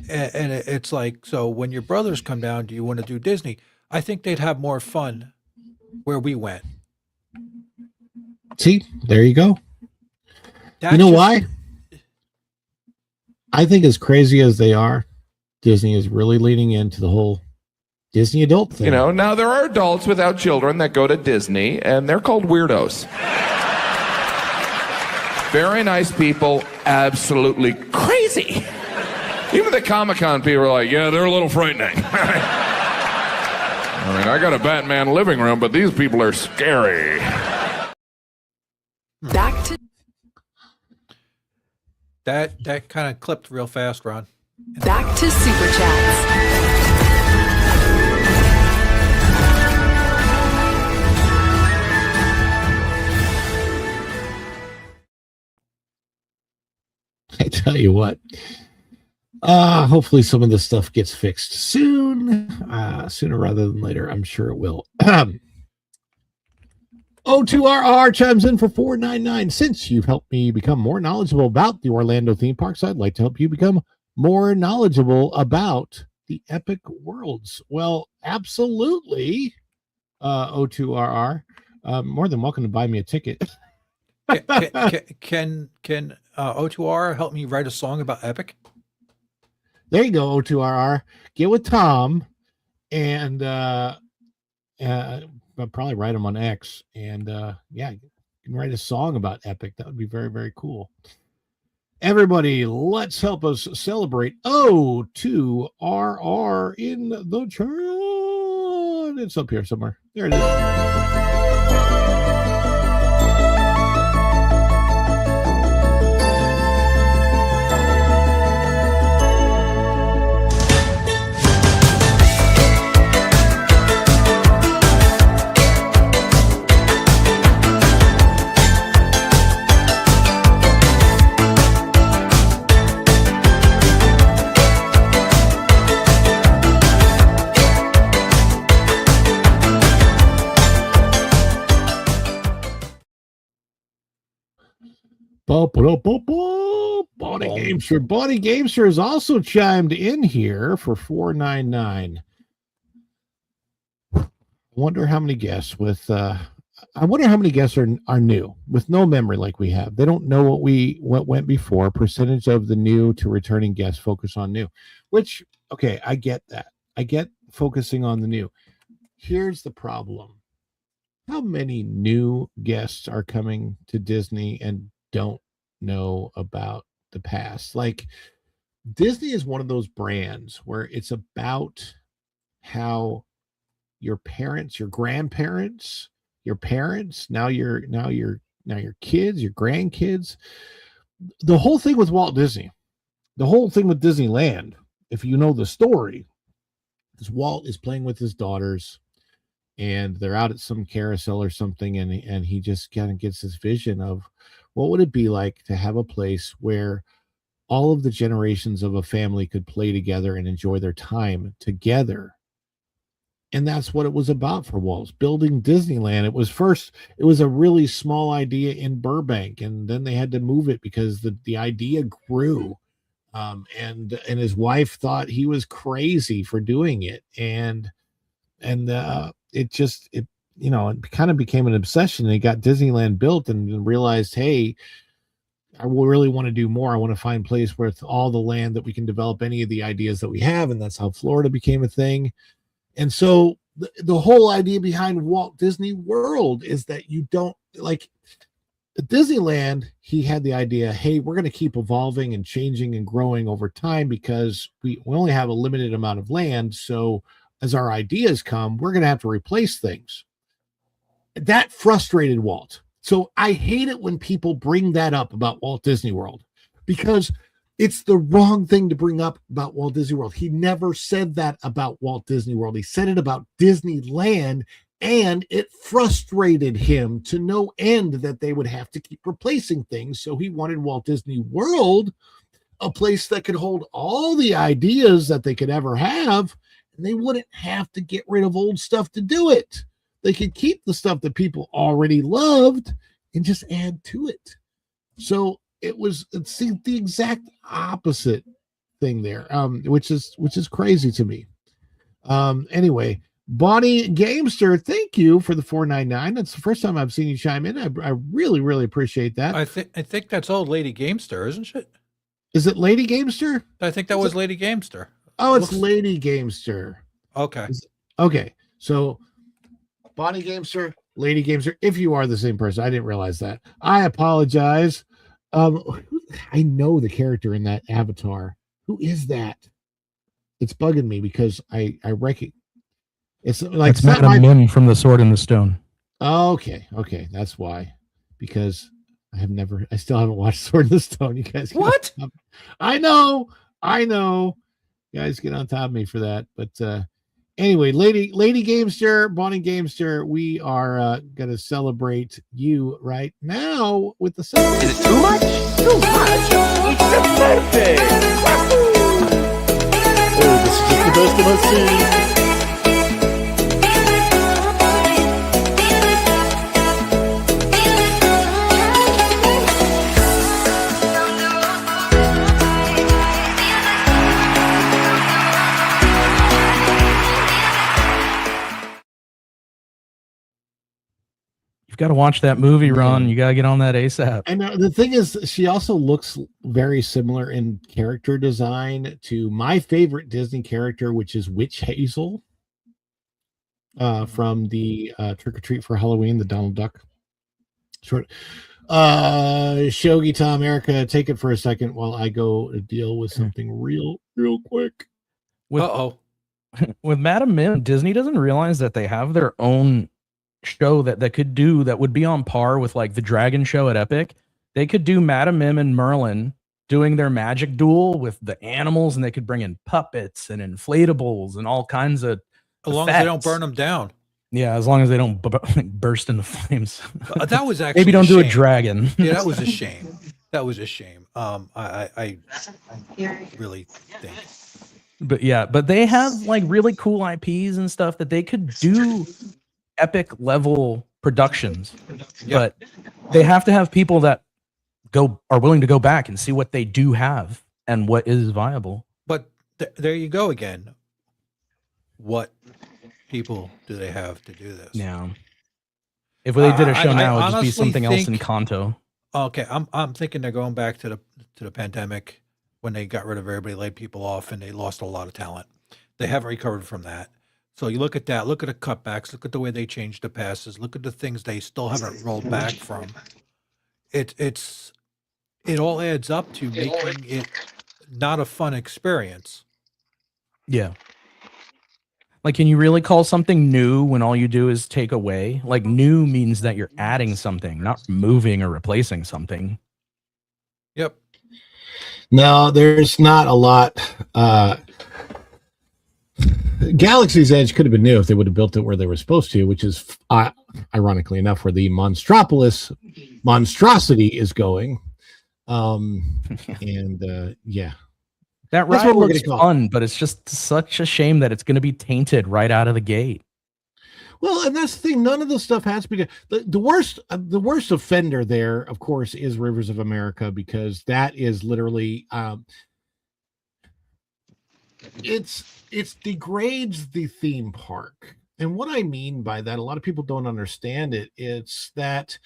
And it's like, so when your brothers come down, do you want to do Disney? I think they'd have more fun where we went. See, there you go. Why? I think as crazy as they are, Disney is really leaning into the whole Disney adult thing. Now there are adults without children that go to Disney, and they're called weirdos. Very nice people, absolutely crazy. Even the Comic-Con people are like, yeah, they're a little frightening. I got a Batman living room, but these people are scary. Back to that kind of clipped real fast, Ron. Back to Super Chats. I tell you what, hopefully some of this stuff gets fixed soon, sooner rather than later. I'm sure it will. O2RR chimes in for $4.99. Since you've helped me become more knowledgeable about the Orlando theme parks, I'd like to help you become more knowledgeable about the Epic Worlds. Well, absolutely, O2RR. More than welcome to buy me a ticket. Can O2R help me write a song about Epic? There you go, O2RR. Get with Tom and probably write him on X. And yeah, you can write a song about Epic. That would be very, very cool. Everybody, let's help us celebrate O2RR in the chart. It's up here somewhere. There it is. Bonnie Gamester. Bonnie Gamester has also chimed in here for $4.99. I wonder how many guests with I wonder how many guests are new with no memory like we have. They don't know what went before. Percentage of the new to returning guests focus on new. Which, okay, I get that. I get focusing on the new. Here's the problem. How many new guests are coming to Disney and don't know about the past? Like, Disney is one of those brands where it's about how your parents, your grandparents, your parents, now your kids, your grandkids, the whole thing with Walt Disney, the whole thing with Disneyland, if you know the story, is Walt is playing with his daughters and they're out at some carousel or something, and he just kind of gets this vision of what would it be like to have a place where all of the generations of a family could play together and enjoy their time together. And that's what it was about for Walt, building Disneyland. It was a really small idea in Burbank, and then they had to move it because the idea grew. And his wife thought he was crazy for doing it. And it kind of became an obsession. They got Disneyland built and realized, hey, I really want to do more. I want to find a place with all the land that we can develop any of the ideas that we have. And that's how Florida became a thing. And so the whole idea behind Walt Disney World is that you don't like Disneyland. He had the idea, hey, we're going to keep evolving and changing and growing over time because we only have a limited amount of land. So as our ideas come, we're going to have to replace things. That frustrated Walt. So I hate it when people bring that up about Walt Disney World, because it's the wrong thing to bring up about Walt Disney World. He never said that about Walt Disney World. He said it about Disneyland, and it frustrated him to no end that they would have to keep replacing things. So he wanted Walt Disney World, a place that could hold all the ideas that they could ever have, and they wouldn't have to get rid of old stuff to do it. They could keep the stuff that people already loved and just add to it. So it's the exact opposite thing there, which is crazy to me. Anyway, Bonnie Gamester, thank you for the $4.99. That's the first time I've seen you chime in. I really, really appreciate that. I think that's old Lady Gamester, isn't it? Is it Lady Gamester? I think that was Lady Gamester. Oh, it's Lady Gamester. Okay. Okay. So Bonnie Gamester, Lady Gamester, if you are the same person, I didn't realize that. I apologize. I know the character in that avatar. Who is that? It's bugging me because I reckon it's like it's Madame Mim from The Sword in the Stone. Okay, that's why. Because I still haven't watched Sword in the Stone. You guys, what? I know. You guys get on top of me for that, but anyway, Lady Gamester, Bonnie Gamester, we are gonna celebrate you right now with the celebration. Is it too much? Too much? It's a birthday! Oh, this is just the best of us seen. got to watch that movie, Ron. You got to get on that ASAP. And the thing is, she also looks very similar in character design to my favorite Disney character, which is Witch Hazel from the Trick or Treat for Halloween, the Donald Duck short. Shogi, Tom, Erica, take it for a second while I go deal with something real quick. With Madam Mim, Disney doesn't realize that they have their own show that would be on par with like the Dragon show at Epic. They could do Madam Mim and Merlin doing their magic duel with the animals, and they could bring in puppets and inflatables and all kinds of as long as they don't burn them down. Yeah, as long as they don't burst into flames. That was actually maybe don't do a dragon. Yeah, that was a shame. That was a shame. I really think. But they have like really cool IPs and stuff that they could do epic level productions. But they have to have people that are willing to go back and see what they do have and what is viable. But there you go again. What people do they have to do this? Yeah. If they did a show now, it would just be something else in Kanto. Okay, I'm thinking they're going back to the pandemic when they got rid of everybody, laid people off, and they lost a lot of talent. They haven't recovered from that. So you look at that, look at the cutbacks, look at the way they changed the passes, look at the things they still haven't rolled back from. It all adds up to making it not a fun experience. Yeah. Like, can you really call something new when all you do is take away? Like, new means that you're adding something, not moving or replacing something. Yep. No, there's not a lot. Galaxy's Edge could have been new if they would have built it where they were supposed to, which is ironically enough where the Monstropolis monstrosity is going. Yeah. That ride looks fun, but it's just such a shame that it's going to be tainted right out of the gate. Well, and that's the thing. None of this stuff has to be the worst offender there, of course, is Rivers of America, because that is literally it degrades the theme park. And what I mean by that, a lot of people don't understand it. It's that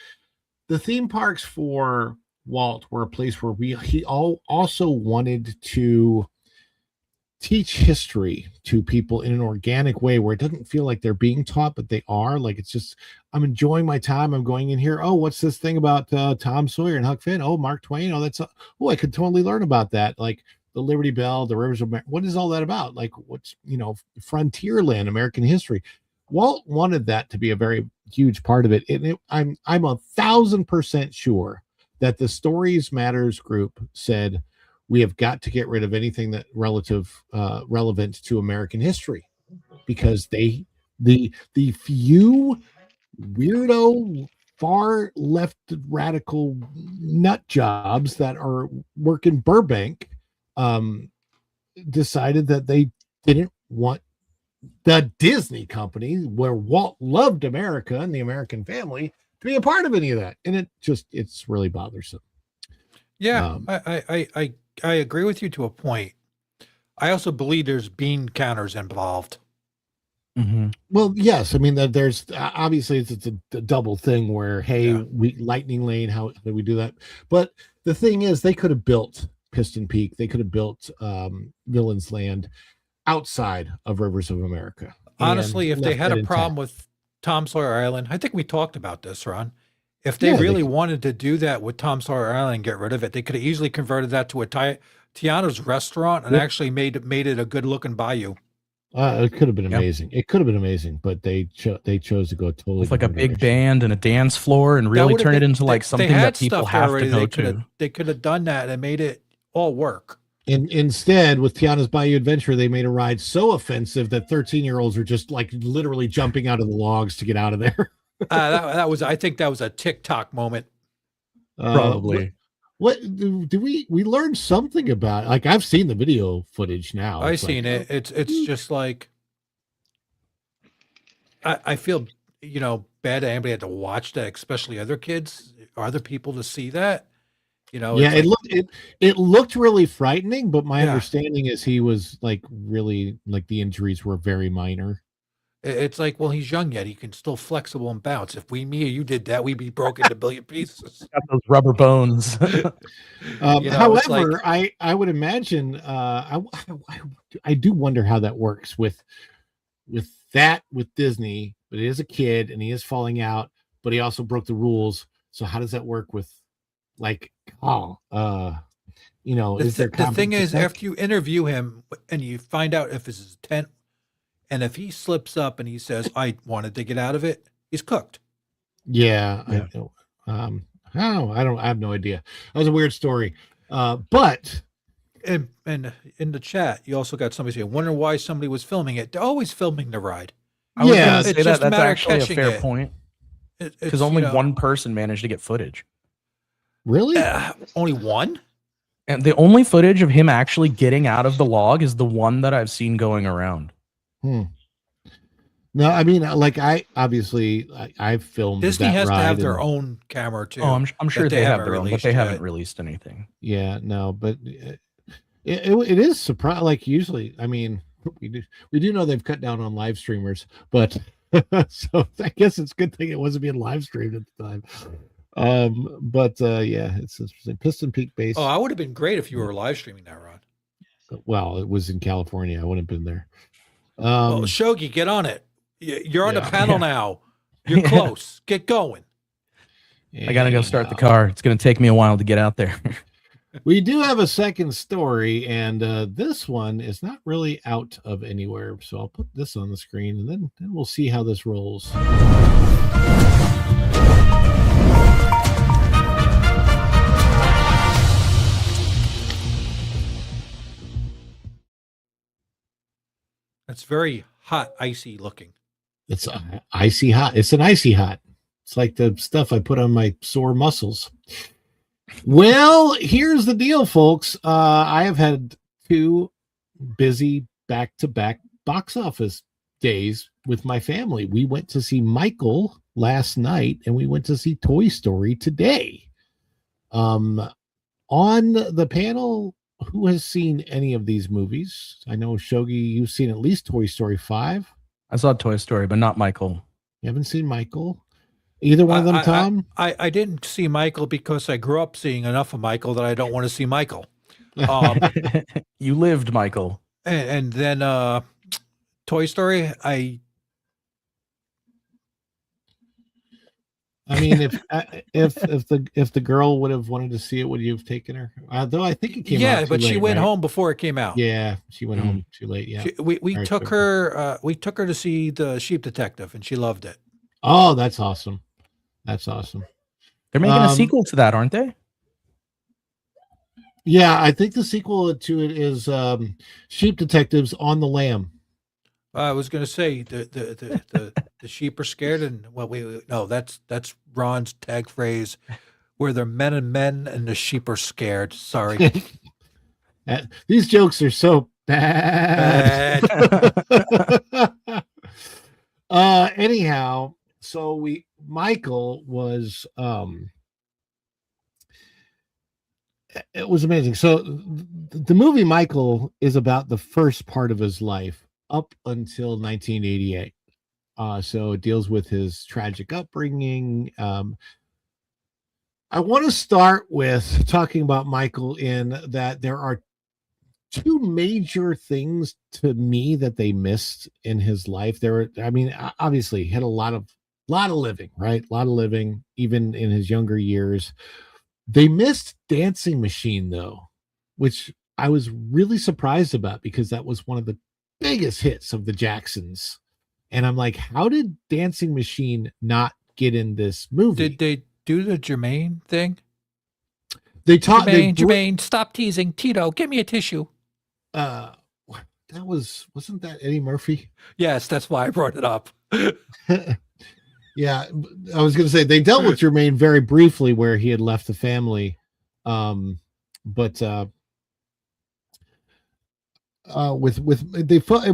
the theme parks for Walt were a place where he also wanted to teach history to people in an organic way where it doesn't feel like they're being taught, but they are. Like, it's just, I'm enjoying my time. I'm going in here. Oh, what's this thing about Tom Sawyer and Huck Finn? Oh, Mark Twain. Oh, I could totally learn about that. Like the Liberty Bell, the Rivers of America. What is all that about? Like, what's, Frontierland, American history. Walt wanted that to be a very huge part of it. And I'm 1,000% sure that the Stories Matters group said, we have got to get rid of anything that relevant to American history, because the few weirdo far left radical nut jobs that work in Burbank decided that they didn't want the Disney company, where Walt loved America and the American family, to be a part of any of that. And it's really bothersome. Yeah, I agree with you to a point. I also believe there's bean counters involved. Mm-hmm. Well, yes. I mean, there's obviously it's a double thing where, hey, we Lightning Lane, how do we do that? But the thing is, they could have built Piston Peak. They could have built Villain's Land outside of Rivers of America. Honestly, if they had a problem with Tom Sawyer Island, I think we talked about this, Ron. If they really wanted to do that with Tom Sawyer Island and get rid of it, they could have easily converted that to a Tiana's restaurant and actually made it a good looking bayou. It could have been amazing. It could have been amazing, but they chose to go totally with like a big band and a dance floor and really turn it into like something that people have to go to. They could have done that and made it all work. Instead, with Tiana's Bayou Adventure, they made a ride so offensive that 13-year-olds are just like literally jumping out of the logs to get out of there. I think that was a TikTok moment. Probably. What do we learned something about? Like, I've seen the video footage now. I've seen it. It's just like I feel bad that anybody had to watch that, especially other kids, other people to see that. Yeah, it looked really frightening, but my understanding is he was like really, like, the injuries were very minor. It's like, well, he's young yet. He can still flexible and bounce. If me or you did that, we'd be broken into a billion pieces. Got those rubber bones. However, I would imagine I do wonder how that works with Disney. But he is a kid and he is falling out, but he also broke the rules. So how does that work with is there the thing is, after you interview him and you find out if it's his intent, and if he slips up and he says, I wanted to get out of it, he's cooked. Yeah. I know. I have no idea. That was a weird story. But and in the chat, you also got somebody saying, wonder why somebody was filming it. They're always filming the ride. I was going to say that's actually a fair point. Because only one person managed to get footage. Really? Only one? And the only footage of him actually getting out of the log is the one that I've seen going around. No, I mean, I've filmed. Disney that has to ride have their own camera too. Oh, I'm sure they have their own, but they haven't released anything. Yeah, no, but it is surprising. Like usually, I mean, we do know they've cut down on live streamers, but so I guess it's a good thing it wasn't being live streamed at the time. Yeah, it's interesting. Piston Peak base. Oh, I would have been great if you were live streaming that, Ron. Well, it was in California. I wouldn't have been there. Shogi, get on it. You're on the panel now. You're close. Get going. I gotta go start the car. It's gonna take me a while to get out there. We do have a second story, and this one is not really out of anywhere. So I'll put this on the screen, and then we'll see how this rolls. It's very hot, icy looking. It's icy hot. It's an icy hot. It's like the stuff I put on my sore muscles. Well, here's the deal, folks. I have had 2 busy back-to-back box office days with my family. We went to see Michael last night, and we went to see Toy Story today. On the panel, who has seen any of these movies? I know, Shogi, you've seen at least Toy Story 5. I saw Toy Story, but not Michael. You haven't seen Michael? Either one of them, Tom? I didn't see Michael because I grew up seeing enough of Michael that I don't want to see Michael. You lived Michael. And then Toy Story, I mean, if the girl would have wanted to see it, would you have taken her? Though I think it came out. Yeah, too but late, she went right? home before it came out. Yeah, she went home too late. Yeah, we took her. We took her to see the Sheep Detective, and she loved it. Oh, that's awesome. That's awesome. They're making a sequel to that, aren't they? Yeah, I think the sequel to it is Sheep Detectives on the Lam. I was going to say the sheep are scared, and no, that's Ron's tag phrase, where they're men and the sheep are scared. Sorry, these jokes are so bad. Anyhow, so Michael was it was amazing. So the movie Michael is about the first part of his life up until 1988. So it deals with his tragic upbringing. I want to start with talking about Michael in that there are 2 major things to me that they missed in his life. Obviously he had a lot of living, right? A lot of living, even in his younger years. They missed Dancing Machine, though, which I was really surprised about because that was one of the biggest hits of the Jacksons. And I'm like, how did Dancing Machine not get in this movie? Did they do the Jermaine thing? They taught Jermaine, stop teasing. Tito, give me a tissue. Wasn't that Eddie Murphy? Yes, that's why I brought it up. Yeah, I was going to say they dealt with Jermaine very briefly where he had left the family. It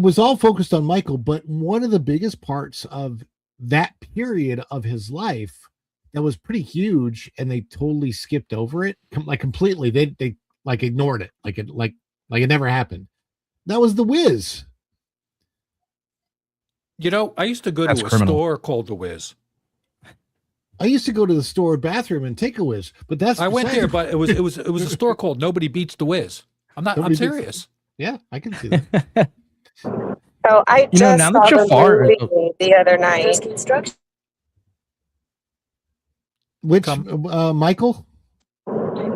was all focused on Michael, but one of the biggest parts of that period of his life that was pretty huge, and they totally skipped over it, like completely. They like ignored it, like it never happened. That was The Wiz. You know, I used to go That's to a criminal. store called The Wiz. I used to go to the store bathroom and take a whiz, but that's I went there, besides- but it was a store called Nobody Beats The Wiz. I'm Nobody I'm Beats- serious. Yeah, I can see that. So I You know, just now saw that the Jafar- movie the other night. Which Michael?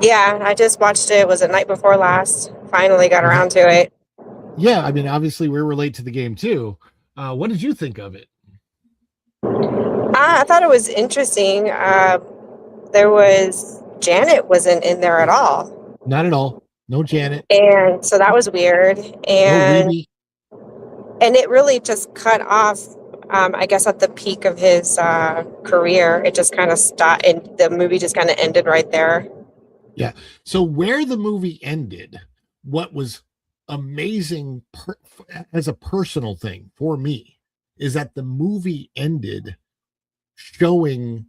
Yeah, I just watched it. Was it night before last? Finally got around to it. Yeah, I mean, obviously we were late to the game too. What did you think of it? I thought it was interesting. There was Janet wasn't in there at all, Not at all. No Janet. and so that was weird. No And Reedy. it really just cut off. I guess at the peak of his career, it just kind of stopped, and the movie just kind of ended right there. Yeah. So where the movie ended, what was amazing as a personal thing for me is that the movie ended showing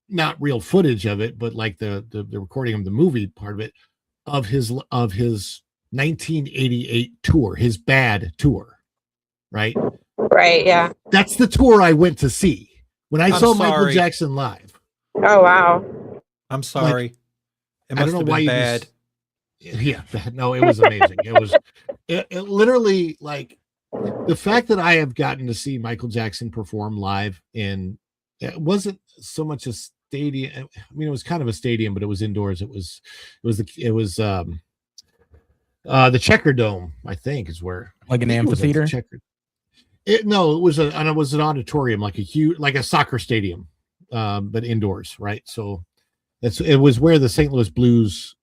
not real footage of it, but like the recording of the movie part of it of his 1988 tour, his bad tour, right? Right. Yeah. That's the tour I went to see when I I'm saw Michael sorry. Jackson live. Oh wow. I'm sorry. It I must don't know have why been you bad. just- yeah, no, it was amazing. It literally, like, the fact that I have gotten to see Michael Jackson perform live in, it wasn't so much a stadium. I mean, it was kind of a stadium, but it was indoors. It was the Checker Dome, I think, is where, Like an I think it was at the amphitheater? Checker. It was an auditorium, like a huge, like a soccer stadium, but indoors, right? So it was where the St. Louis Blues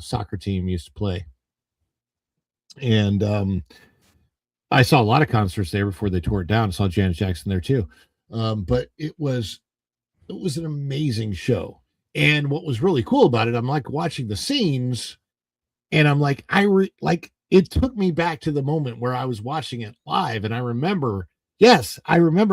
soccer team used to play, and I saw a lot of concerts there before they tore it down. I saw Janet Jackson there too, but it was an amazing show. And what was really cool about it, I'm like watching the scenes, and I'm like, it took me back to the moment where I was watching it live, and I remember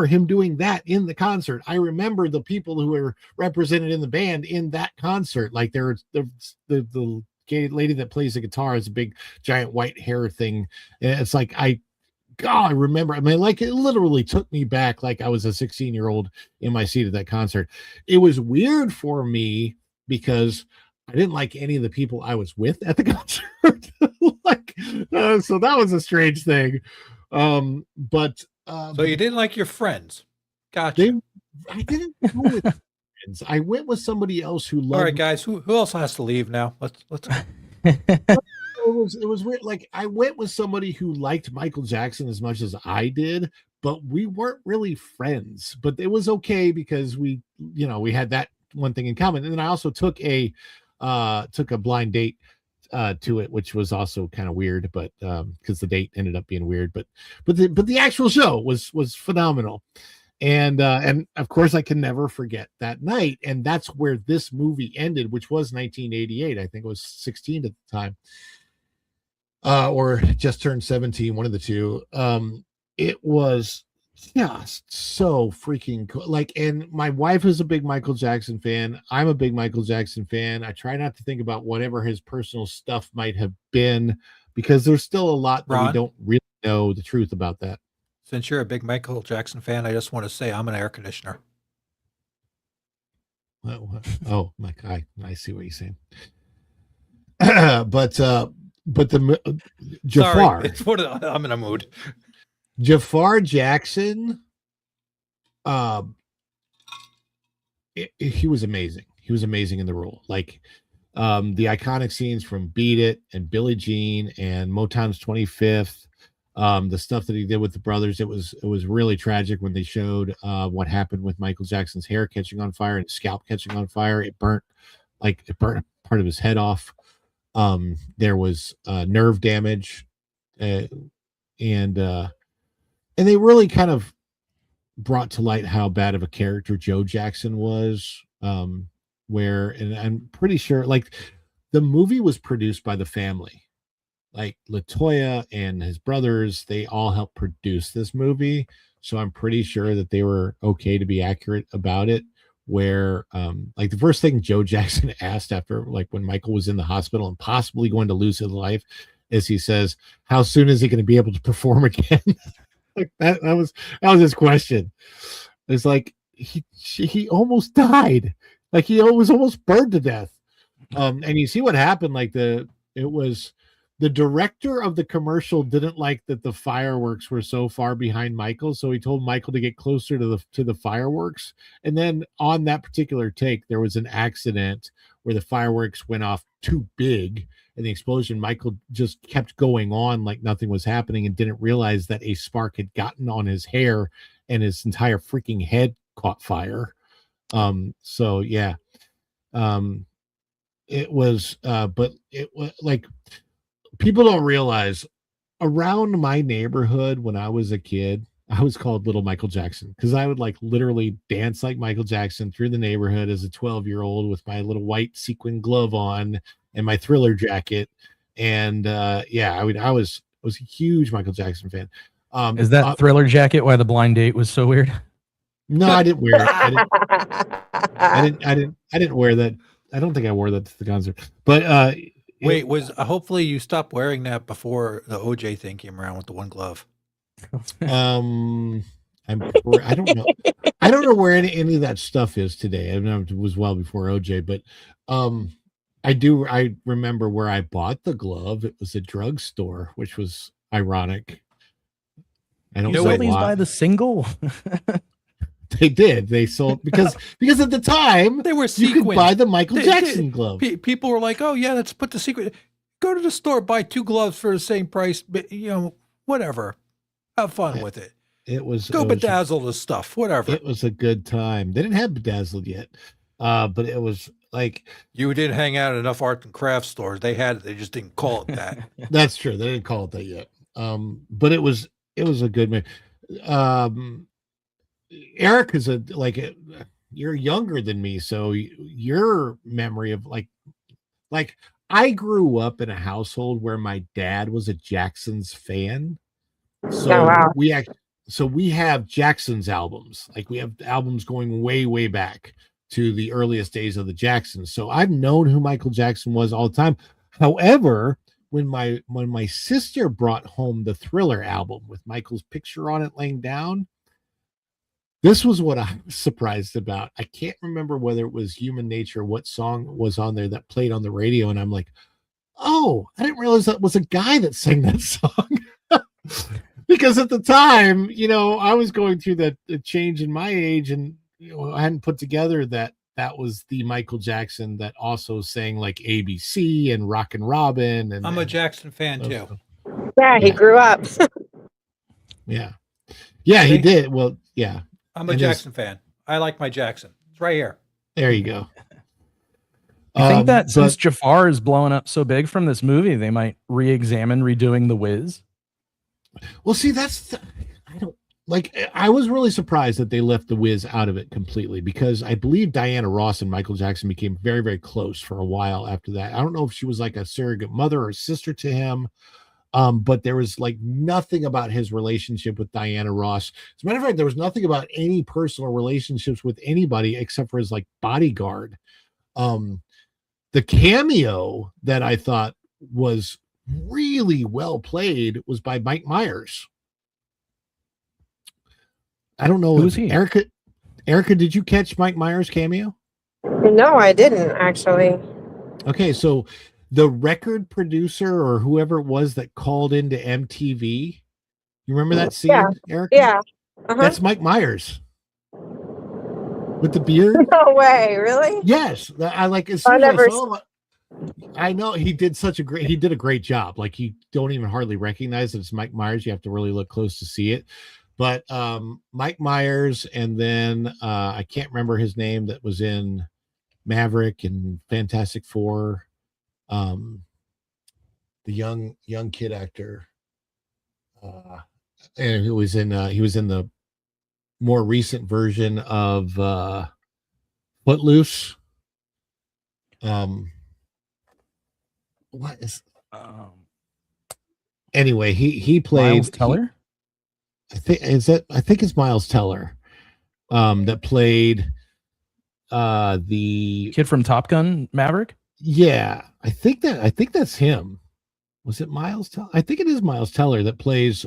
him doing that in the concert. I remember the people who were represented in the band in that concert. Like the gay lady that plays the guitar has a big giant white hair thing. And it's like, I remember. I mean, like, it literally took me back like I was a 16-year-old in my seat at that concert. It was weird for me because I didn't like any of the people I was with at the concert. So that was a strange thing. So you didn't like your friends. Gotcha. I didn't go with friends. I went with somebody else who loved. All right, guys. Who else has to leave now? Let's go. It was weird. Like, I went with somebody who liked Michael Jackson as much as I did, but we weren't really friends. But it was okay because we had that one thing in common. And then I also took a blind date to it, which was also kind of weird, but because the date ended up being weird, but the actual show was phenomenal. And of course I can never forget that night. And that's where this movie ended, which was 1988. I think it was 16 at the time, or just turned 17, one of the two. It was just so freaking cool. Like, and my wife is a big Michael Jackson fan. I'm a big Michael Jackson fan. I try not to think about whatever his personal stuff might have been, because there's still a lot that Ron? we don't really know the truth about that. Since you're a big Michael Jackson fan, I just want to say I'm an air conditioner. Oh my God, I see what you're saying. but the Jafar. Sorry, it's what I'm in a mood. Jafar Jackson, he was amazing. He was amazing in the role. Like, the iconic scenes from Beat It and Billie Jean and Motown's 25th, the stuff that he did with the brothers. It was really tragic when they showed what happened with Michael Jackson's hair catching on fire and his scalp catching on fire. It burnt part of his head off. There was nerve damage, and they really kind of brought to light how bad of a character Joe Jackson was. And I'm pretty sure, like, the movie was produced by the family, like LaToya and his brothers. They all helped produce this movie, so I'm pretty sure that they were okay to be accurate about it. Where, like, the first thing Joe Jackson asked after, like, when Michael was in the hospital and possibly going to lose his life, is he says, "How soon is he going to be able to perform again?" that was his question. It's like he almost died. Like he was almost burned to death. And you see what happened. Like it was the director of the commercial didn't like that the fireworks were so far behind Michael, so he told Michael to get closer to the fireworks. And then on that particular take, there was an accident where the fireworks went off too big, and the explosion, Michael just kept going on like nothing was happening and didn't realize that a spark had gotten on his hair and his entire freaking head caught fire. So yeah. It was but it was like, people don't realize around my neighborhood when I was a kid, I was called Little Michael Jackson because I would like literally dance like Michael Jackson through the neighborhood as a 12-year-old with my little white sequin glove on and my Thriller jacket. And yeah, I was a huge Michael Jackson fan. Is that Thriller jacket why the blind date was so weird? No, I didn't wear it. I didn't wear that. I don't think I wore that to the concert. But wait, hopefully you stopped wearing that before the OJ thing came around with the one glove. I don't know. I don't know where any of that stuff is today. I know it was well before OJ, but I remember where I bought the glove. It was a drugstore, which was ironic. I don't know these by the single. They did. They sold because at the time they were you could buy the Michael Jackson glove. People were like, "Oh yeah, let's put the secret. Go to the store, buy 2 gloves for the same price. But whatever, have fun with it. Bedazzle the stuff, whatever." It was a good time. They didn't have Bedazzled yet, but it was like you didn't hang out at enough art and craft stores. They had it. They just didn't call it that. That's true. They didn't call it that yet. But it was a good man. Eric is you're younger than me, so your memory of like I grew up in a household where my dad was a Jackson's fan. So we have Jackson's albums. Like we have albums going way back to the earliest days of the Jacksons. So I've known who Michael Jackson was all the time. However, when my sister brought home the Thriller album with Michael's picture on it laying down, this was what I was surprised about. I can't remember whether it was Human Nature, what song was on there that played on the radio. And I'm like, oh, I didn't realize that was a guy that sang that song. Because at the time, I was going through the change in my age and I hadn't put together that was the Michael Jackson that also sang like ABC and Rockin' Robin. And I'm a Jackson fan too. Yeah, he grew up. Yeah, he did. Well, yeah. I'm a Jackson fan. I like my Jackson. It's right here. There you go. I think that since Jafar is blowing up so big from this movie, they might re-examine redoing The Wiz. Well, see, I was really surprised that they left The Wiz out of it completely because I believe Diana Ross and Michael Jackson became very, very close for a while after that. I don't know if she was like a surrogate mother or sister to him. But there was like nothing about his relationship with Diana Ross. As a matter of fact, there was nothing about any personal relationships with anybody except for his like bodyguard. The cameo that I thought was really well played was by Mike Myers. I don't know. Who's he? Erica, did you catch Mike Myers' cameo? No, I didn't actually. Okay, so the record producer or whoever it was that called into MTV, you remember that scene, Eric? Yeah. That's Mike Myers with the beard. No way, really? Yes, I like. As soon as I saw him, I know he did a great job. Like you don't even hardly recognize that it's Mike Myers. You have to really look close to see it. But Mike Myers, and then I can't remember his name that was in Maverick and Fantastic Four. The young kid actor, and he was in the more recent version of Footloose. What is? Anyway, he played Miles Teller. I think it's Miles Teller, that played the kid from Top Gun Maverick. Yeah, I think that's him. Was it Miles Teller? I think it is Miles Teller that plays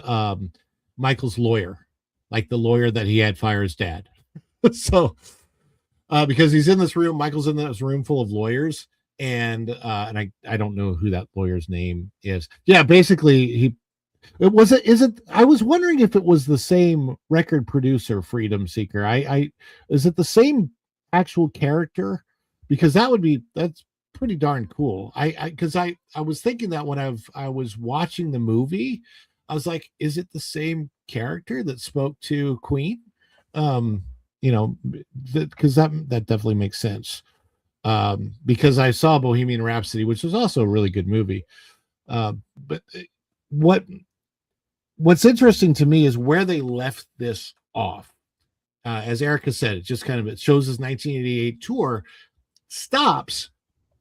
Michael's lawyer, like the lawyer that he had fire his dad. So, because he's in this room, Michael's in this room full of lawyers, and I don't know who that lawyer's name is. Yeah, basically I was wondering if it was the same record producer, Freedom Seeker. Is it the same actual character? Because that's pretty darn cool. Because I was thinking that when I was watching the movie, I was like, is it the same character that spoke to Queen? Because that definitely makes sense. Because I saw Bohemian Rhapsody, which was also a really good movie. But what's interesting to me is where they left this off. As Erica said, it shows his 1988 tour stops,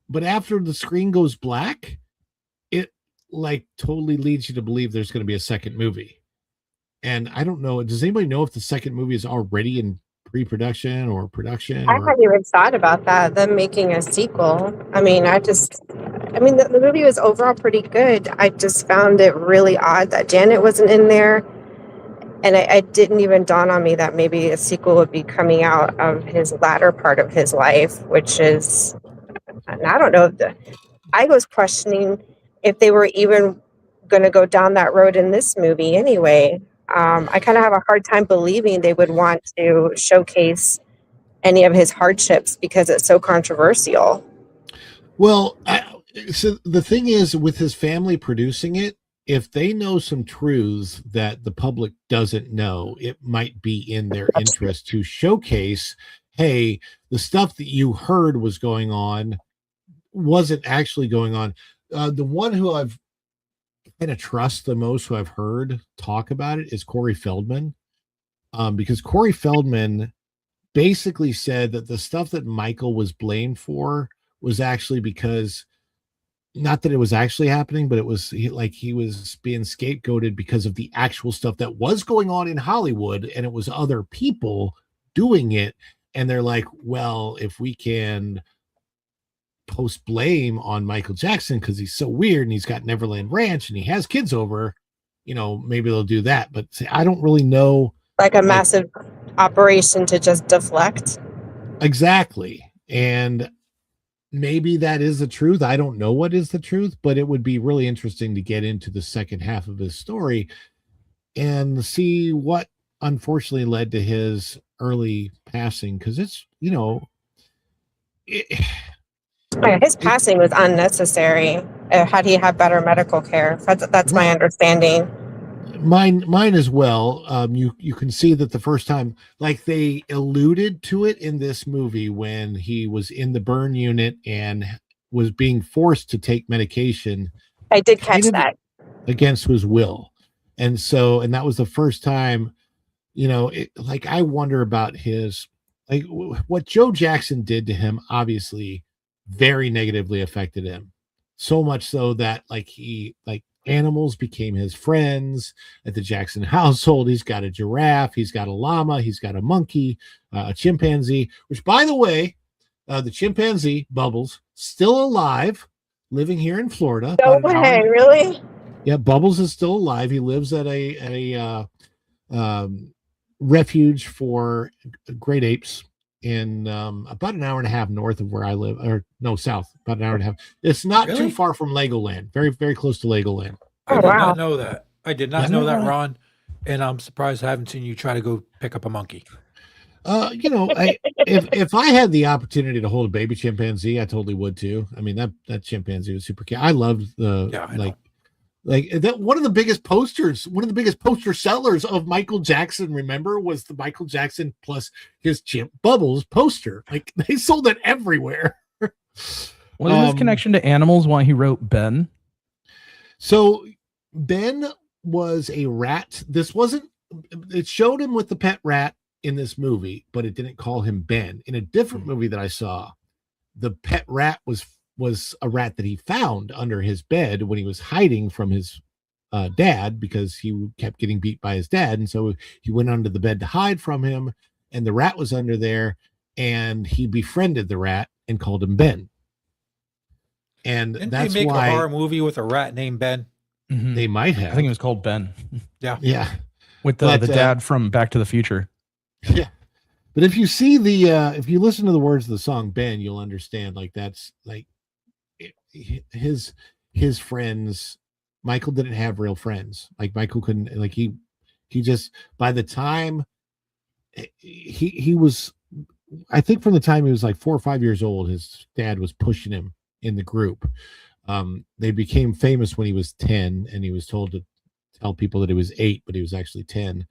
but after the screen goes black, it like totally leads you to believe there's going to be a second movie. And I don't know, does anybody know if the second movie is already in pre-production or production? I hadn't even thought about that, them making a sequel. I mean, the movie was overall pretty good. I just found it really odd that Janet wasn't in there. And it didn't even dawn on me that maybe a sequel would be coming out of his latter part of his life, which is, and I don't know, I was questioning if they were even going to go down that road in this movie anyway. I kind of have a hard time believing they would want to showcase any of his hardships because it's so controversial. Well, so the thing is, with his family producing it, if they know some truths that the public doesn't know, it might be in their interest to showcase, hey, the stuff that you heard was going on wasn't actually going on. The one who I've kind of trust the most, who I've heard talk about it, is Corey Feldman, because Corey Feldman basically said that the stuff that Michael was blamed for was actually because, not that it was actually happening, but it was he was being scapegoated because of the actual stuff that was going on in Hollywood, and it was other people doing it. And they're like, well, if we can post blame on Michael Jackson because he's so weird and he's got Neverland Ranch and he has kids over, maybe they'll do that. But I don't really know. Like a massive operation to just deflect. Exactly. And maybe that is the truth. I don't know what is the truth, but it would be really interesting to get into the second half of his story and see what unfortunately led to his early passing. Because it's, his passing was unnecessary. Had he had better medical care, that's my understanding. Mine as well. You can see that the first time, like they alluded to it in this movie when he was in the burn unit and was being forced to take medication. I did catch that against his will, and that was the first time. I wonder about his what Joe Jackson did to him. Obviously, very negatively affected him, so much so that animals became his friends at the Jackson household. He's got a giraffe, he's got a llama, he's got a monkey, a chimpanzee, which, by the way, the chimpanzee Bubbles, still alive, living here in Florida. No way, really? Yeah, Bubbles is still alive. He lives at a refuge for great apes in about an hour and a half north of where I live, or no, south, about an hour and a half. It's not too far from Legoland, very, very close to Legoland. I did not know that. I did not know that, Ron, and I'm surprised I haven't seen you try to go pick up a monkey. If I had the opportunity to hold a baby chimpanzee, I totally would too. I mean, that chimpanzee was super cute. I loved that. One of the biggest poster sellers of Michael Jackson, remember, was the Michael Jackson plus his chimp Bubbles poster. Like, they sold it everywhere. What is his connection to animals? Why he wrote Ben? So Ben was a rat. It showed him with the pet rat in this movie, but it didn't call him Ben. In a different movie that I saw, the pet rat was a rat that he found under his bed when he was hiding from his dad, because he kept getting beat by his dad. And so he went under the bed to hide from him, and the rat was under there, and he befriended the rat and called him Ben. And Didn't that's they make why a horror movie with a rat named Ben? They might have. I think it was called Ben. Yeah. Yeah. with the dad from Back to the Future. Yeah. But if you see if you listen to the words of the song Ben, you'll understand. Like that's like his friends. Michael didn't have real friends. Like Michael couldn't. Like he just by the time he was, I think from the time he was like 4 or 5 years old, his dad was pushing him in the group. They became famous when he was 10, and he was told to tell people that he was 8, but he was actually 10.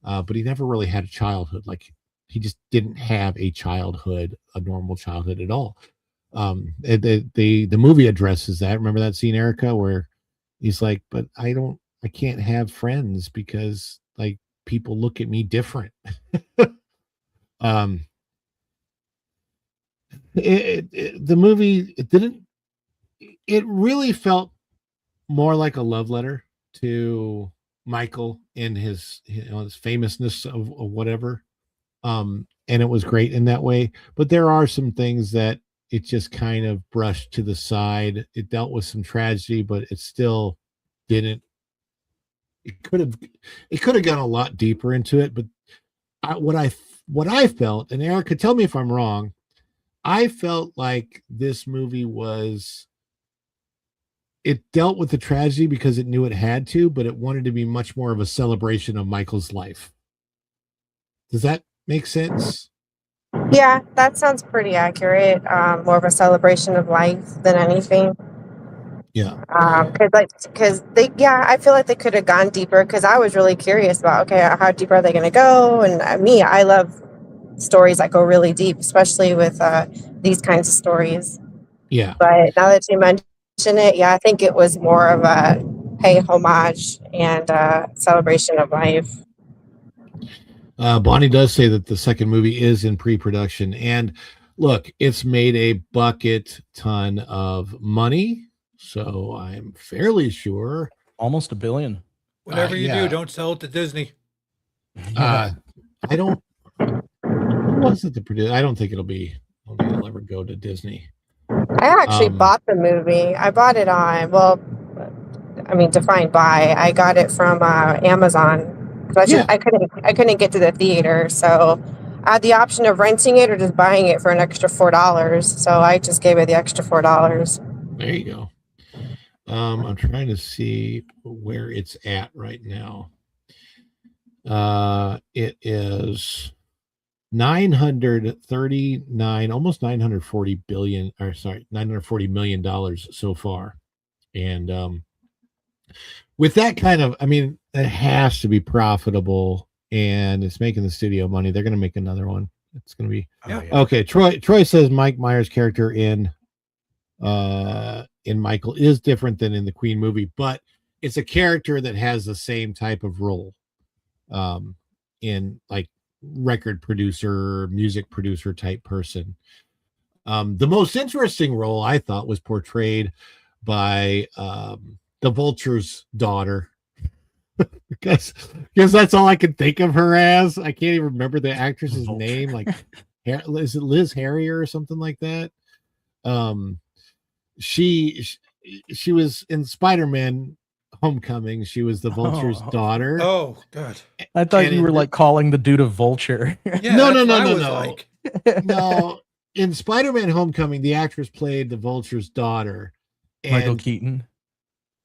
But he never really had a childhood. Like he just didn't have a normal childhood at all. The movie addresses that. Remember that scene, Erica, where he's like, but I can't have friends because like people look at me different. The movie, it really felt more like a love letter to Michael and his famousness of whatever. And it was great in that way, but there are some things that it just kind of brushed to the side. It dealt with some tragedy, but it still didn't. It could have gone a lot deeper into it. But what I felt, and Erica, tell me if I'm wrong, I felt like this movie it dealt with the tragedy because it knew it had to, but it wanted to be much more of a celebration of Michael's life. Does that make sense? Yeah, that sounds pretty accurate. More of a celebration of life than anything. Yeah. I feel like they could have gone deeper because I was really curious about, okay, how deep are they going to go? And I love stories that go really deep, especially with these kinds of stories. Yeah. But now that you mention it, I think it was more of a hey homage and celebration of life. Bonnie does say that the second movie is in pre-production, and look, it's made a bucket ton of money, so I'm fairly sure almost $1 billion. Whatever you do, don't sell it to Disney. I don't. Who was it to produce? I don't think it'll ever go to Disney. I actually bought the movie. I bought it on, defined by. I got it from Amazon. I couldn't get to the theater, so I had the option of renting it or just buying it for an extra $4. So I just gave it the extra $4. There you go. I'm trying to see where it's at right now. It is 939, almost 940 billion, or sorry, $940 million so far. And with that kind of, it has to be profitable, and it's making the studio money. They're going to make another one. It's going to be okay. Troy says Mike Myers' character in Michael is different than in the Queen movie, but it's a character that has the same type of role in like record producer, music producer type person. The most interesting role I thought was portrayed by the Vulture's daughter. because that's all I can think of her as. I can't even remember the actress's name. Like, is it Liz Harrier or something like that? She was in Spider-Man Homecoming. She was the Vulture's daughter. Oh God! I thought you were like calling the dude a vulture. Yeah, no. Like. No. In Spider-Man Homecoming, the actress played the Vulture's daughter. Michael Keaton.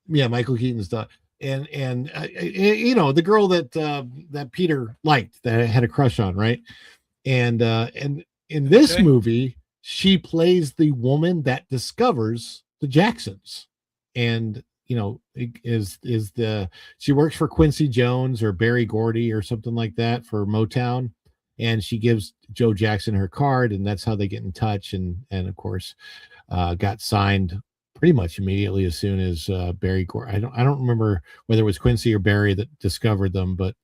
Yeah, Michael Keaton's daughter. And the girl that Peter liked, that had a crush on, right? And in this movie, she plays the woman that discovers the Jacksons, and she works for Quincy Jones or Berry Gordy or something like that for Motown, and she gives Joe Jackson her card, and that's how they get in touch, and of course got signed pretty much immediately as soon as Berry Gordy. I don't remember whether it was Quincy or Berry that discovered them, but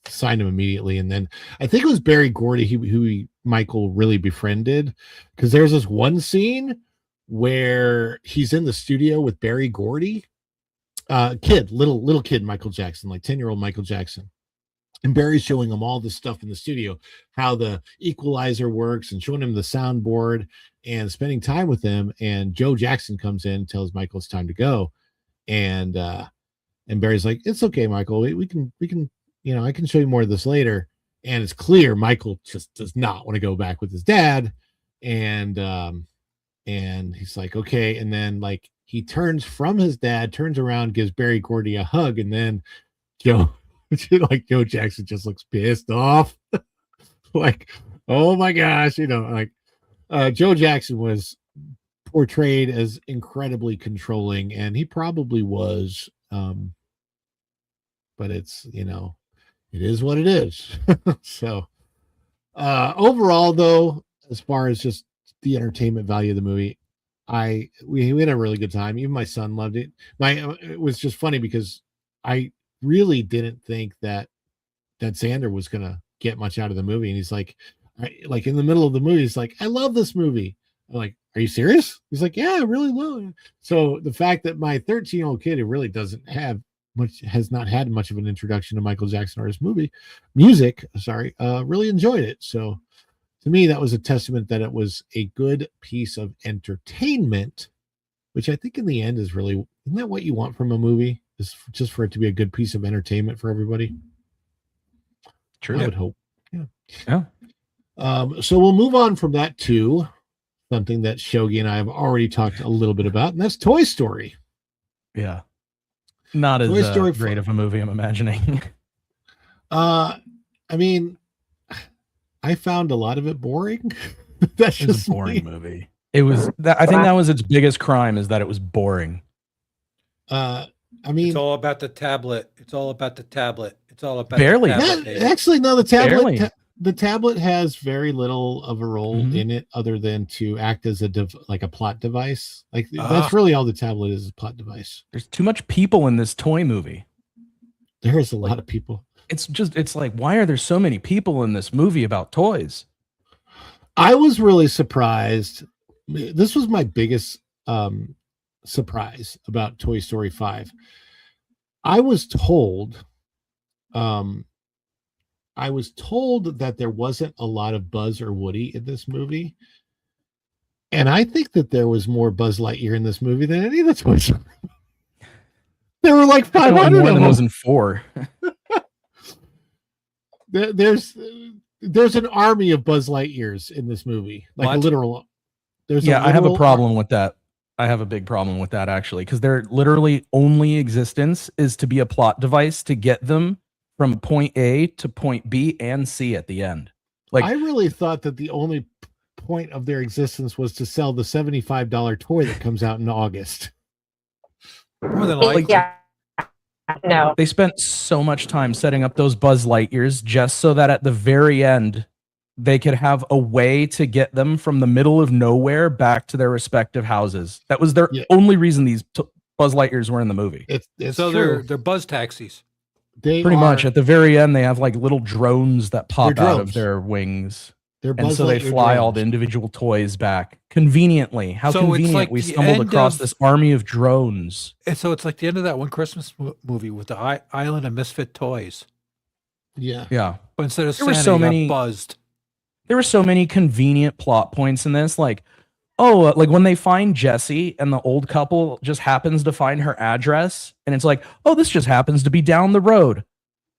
signed him immediately. And then I think it was Berry Gordy who Michael really befriended, because there's this one scene where he's in the studio with Berry Gordy, little kid Michael Jackson, like 10-year-old Michael Jackson. And Barry's showing him all this stuff in the studio, how the equalizer works, and showing him the soundboard and spending time with him. And Joe Jackson comes in, tells Michael it's time to go. And And Barry's like, it's okay, Michael. We can, I can show you more of this later. And it's clear Michael just does not want to go back with his dad. And he's like, okay. And then like he turns from his dad, turns around, gives Barry Gordy a hug. And then Joe Jackson just looks pissed off. Like, oh my gosh, Joe Jackson was portrayed as incredibly controlling, and he probably was. But it's, it is what it is. So overall, though, as far as just the entertainment value of the movie, we had a really good time. Even my son loved it. It was just funny because I really didn't think that Xander was gonna get much out of the movie, and he's like in the middle of the movie, he's like, I love this movie. I'm like, are you serious? He's like, yeah, I really love it. So the fact that my 13-year-old kid who really has not had much of an introduction to Michael Jackson or his music, really enjoyed it. So to me, that was a testament that it was a good piece of entertainment, which I think in the end isn't that what you want from a movie? Is just for it to be a good piece of entertainment for everybody. True. I would hope. Yeah. So we'll move on from that to something that Shogi and I have already talked a little bit about, and that's Toy Story. Yeah. Not as Toy Story great of a movie, I'm imagining. I mean, I found a lot of it boring. That's just a boring movie. It was. I think that was its biggest crime, is that it was boring. I mean, it's all about the tablet. It's all about the tablet. It's all about barely. The tablet, actually, no. The tablet. Barely. The tablet has very little of a role in it, other than to act as a plot device. Like that's really all the tablet is, a plot device. There's too much people in this toy movie. There's a lot of people. It's like, why are there so many people in this movie about toys? I was really surprised. This was my biggest surprise about Toy Story 5. I was told that there wasn't a lot of Buzz or Woody in this movie. And I think that there was more Buzz Lightyear in this movie than any of the toys. There were like 500 more of than them. was in 4. There's an army of Buzz Lightyears in this movie. Like a literal. I have a problem with that. I have a big problem with that, actually, because their literally only existence is to be a plot device to get them from point A to point B and C at the end. Like, I really thought that the only point of their existence was to sell the $75 toy that comes out in August. More than likely. Yeah. No. They spent so much time setting up those Buzz Lightyears just so that at the very end they could have a way to get them from the middle of nowhere back to their respective houses. That was their only reason these Buzz Lightyears were in the movie. It's so true. they're Buzz taxis. Pretty much at the very end, they have like little drones that pop out of their wings. And so they fly all the individual toys back conveniently. How convenient like we stumbled across this army of drones. And so it's like the end of that one Christmas movie with the Island of Misfit Toys. Yeah. Yeah. But instead of There were Santa, so you got many- buzzed. There were so many convenient plot points in this. Like, like when they find Jessie and the old couple just happens to find her address. And it's like, oh, this just happens to be down the road.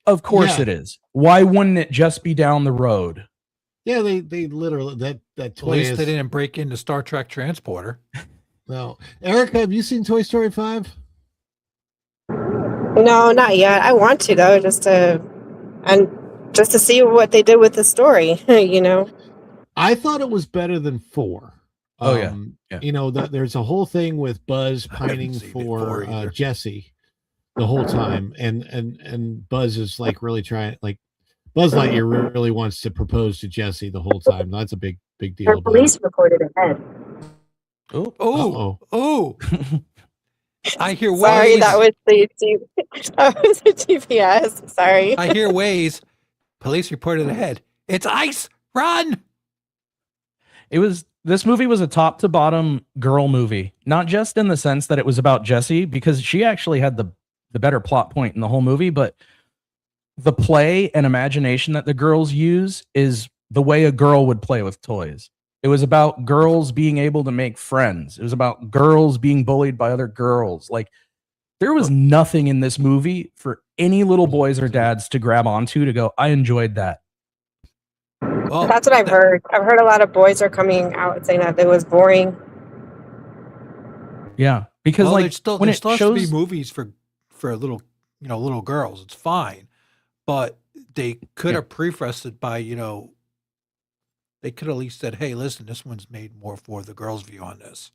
Of course it is. Why wouldn't it just be down the road? Yeah, they literally that At toy least is, they didn't break into Star Trek Transporter. No. Erica, have you seen Toy Story 5? No, not yet. I want to though, just to see what they did with the story. I thought it was better than 4. Oh, yeah. There's a whole thing with Buzz pining for Jessie the whole time, and Buzz is like really trying, like Buzz Lightyear really wants to propose to Jessie the whole time. That's a big deal. Her police reported ahead. Oh. I hear ways. Sorry, that was the GPS. Sorry. I hear ways. Police reported ahead. It's ice. Run. This movie was a top to bottom girl movie, not just in the sense that it was about Jessie, because she actually had the better plot point in the whole movie, but the play and imagination that the girls use is the way a girl would play with toys. It was about girls being able to make friends. It was about girls being bullied by other girls. Like, There was nothing in this movie for any little boys or dads to grab onto to go, I enjoyed that. Well, That's what I've heard. I've heard a lot of boys are coming out saying that it was boring. Yeah, because well, like there's still, when there it still has shows to be movies for little, little girls. It's fine, but they could have prefaced it by, they could at least said, "Hey, listen, this one's made more for the girls' view on this."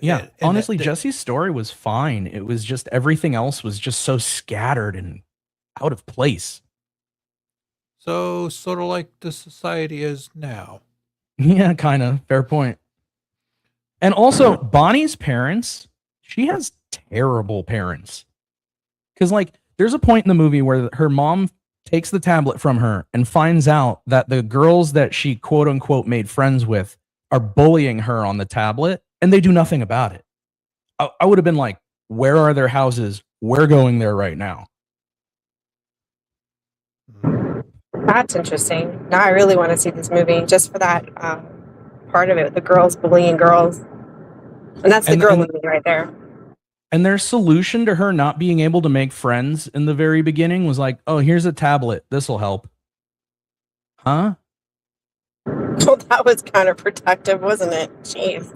Yeah, And honestly, Jesse's story was fine. It was just everything else was just so scattered and out of place. So sort of like the society is now. Yeah, kind of. Fair point. And also, Bonnie's parents, she has terrible parents. Because, like, there's a point in the movie where her mom takes the tablet from her and finds out that the girls that she quote unquote made friends with are bullying her on the tablet, and they do nothing about it. I would have been like, where are their houses? We're going there right now. That's interesting. Now I really want to see this movie just for that part of it, the girls bullying girls. And that's the girl movie right there. And their solution to her not being able to make friends in the very beginning was like, oh, here's a tablet. This'll help. Huh? Well, that was counterproductive, wasn't it? Jeez.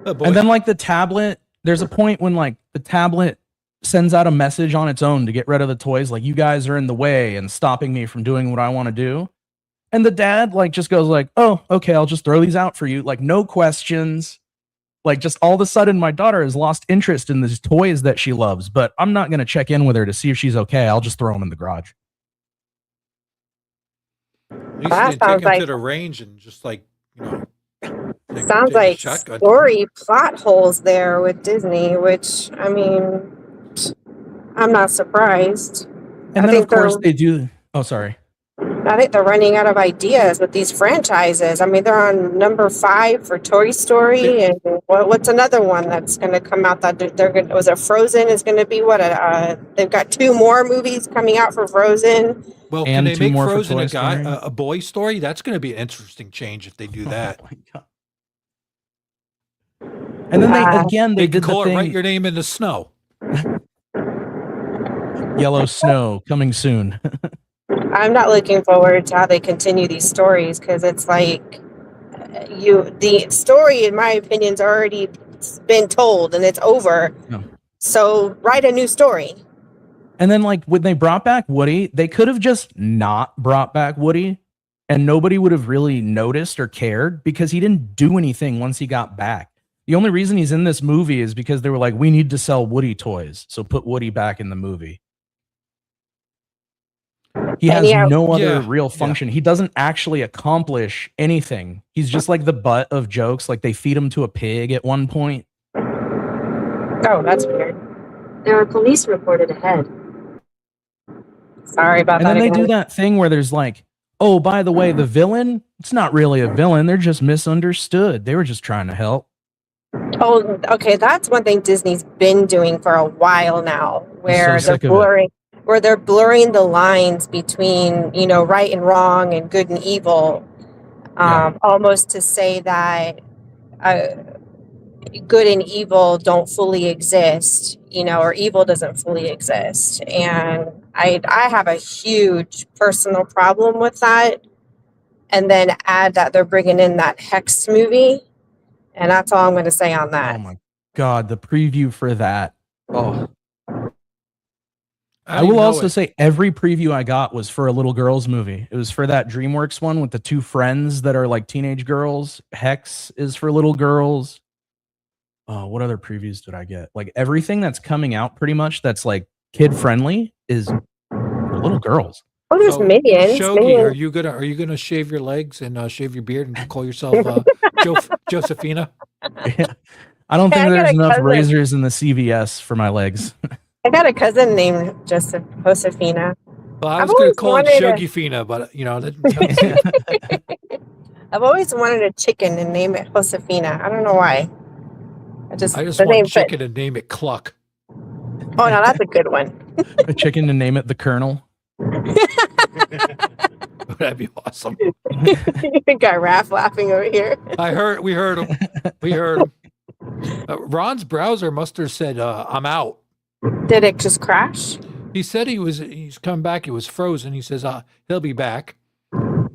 And then like the tablet, there's a point when like the tablet sends out a message on its own to get rid of the toys. Like, you guys are in the way and stopping me from doing what I want to do. And the dad like just goes like, oh, okay, I'll just throw these out for you. Like, no questions. Like, just all of a sudden my daughter has lost interest in these toys that she loves, but I'm not going to check in with her to see if she's okay. I'll just throw them in the garage. At least they take them to the range and just like, Sounds like story plot holes there with Disney, which, I mean, I'm not surprised. And then, of course, they do. Oh, sorry. I think they're running out of ideas with these franchises. I mean, they're on number 5 for Toy Story, and what's another one that's going to come out? That they're going. Was it Frozen? Is going to be what? They've got 2 more movies coming out for Frozen. Well, can they make Frozen a boy story? That's going to be an interesting change if they do that. Oh my God. And then they did call the it thing. Write Your Name in the Snow. Yellow Snow coming soon. I'm not looking forward to how they continue these stories, because it's like the story, in my opinion, has already been told and it's over. No. So write a new story. And then like when they brought back Woody, they could have just not brought back Woody and nobody would have really noticed or cared, because he didn't do anything once he got back. The only reason he's in this movie is because they were like, we need to sell Woody toys, so put Woody back in the movie. He has no other real function. He doesn't actually accomplish anything. He's just like the butt of jokes. Like, they feed him to a pig at one point. Oh, that's weird. There are police reported ahead. Sorry about and that. And then again. they do that thing where there's like, oh, by the way, the villain, it's not really a villain. They're just misunderstood. They were just trying to help. Oh, okay. That's one thing Disney's been doing for a while now, where they're blurring the lines between, right and wrong and good and evil, almost to say that good and evil don't fully exist, or evil doesn't fully exist. And I have a huge personal problem with that. And then add that they're bringing in that Hex movie. And that's all I'm going to say on that. Oh my God, the preview for that. Oh. I will also say every preview I got was for a little girls movie. It was for that DreamWorks one with the 2 friends that are like teenage girls. Hex is for little girls. Oh, what other previews did I get? Like everything that's coming out pretty much that's like kid friendly is for little girls. Oh, there's Minions. Shogi, Minions. are you gonna shave your legs and shave your beard and call yourself Josephina? Yeah. I don't think there's enough razors in the CVS for my legs. I got a cousin named Josefina. Well, I was going to call it Shogifina, but I've always wanted a chicken and name it Josefina. I don't know why. I just want chicken and name it Cluck. Oh no, that's a good one. A chicken to name it the Colonel. That'd be awesome. You got Raph laughing over here. We heard him. Ron's browser must have said, "I'm out." Did it just crash? He said he's come back. It was frozen. He says he'll be back. Well,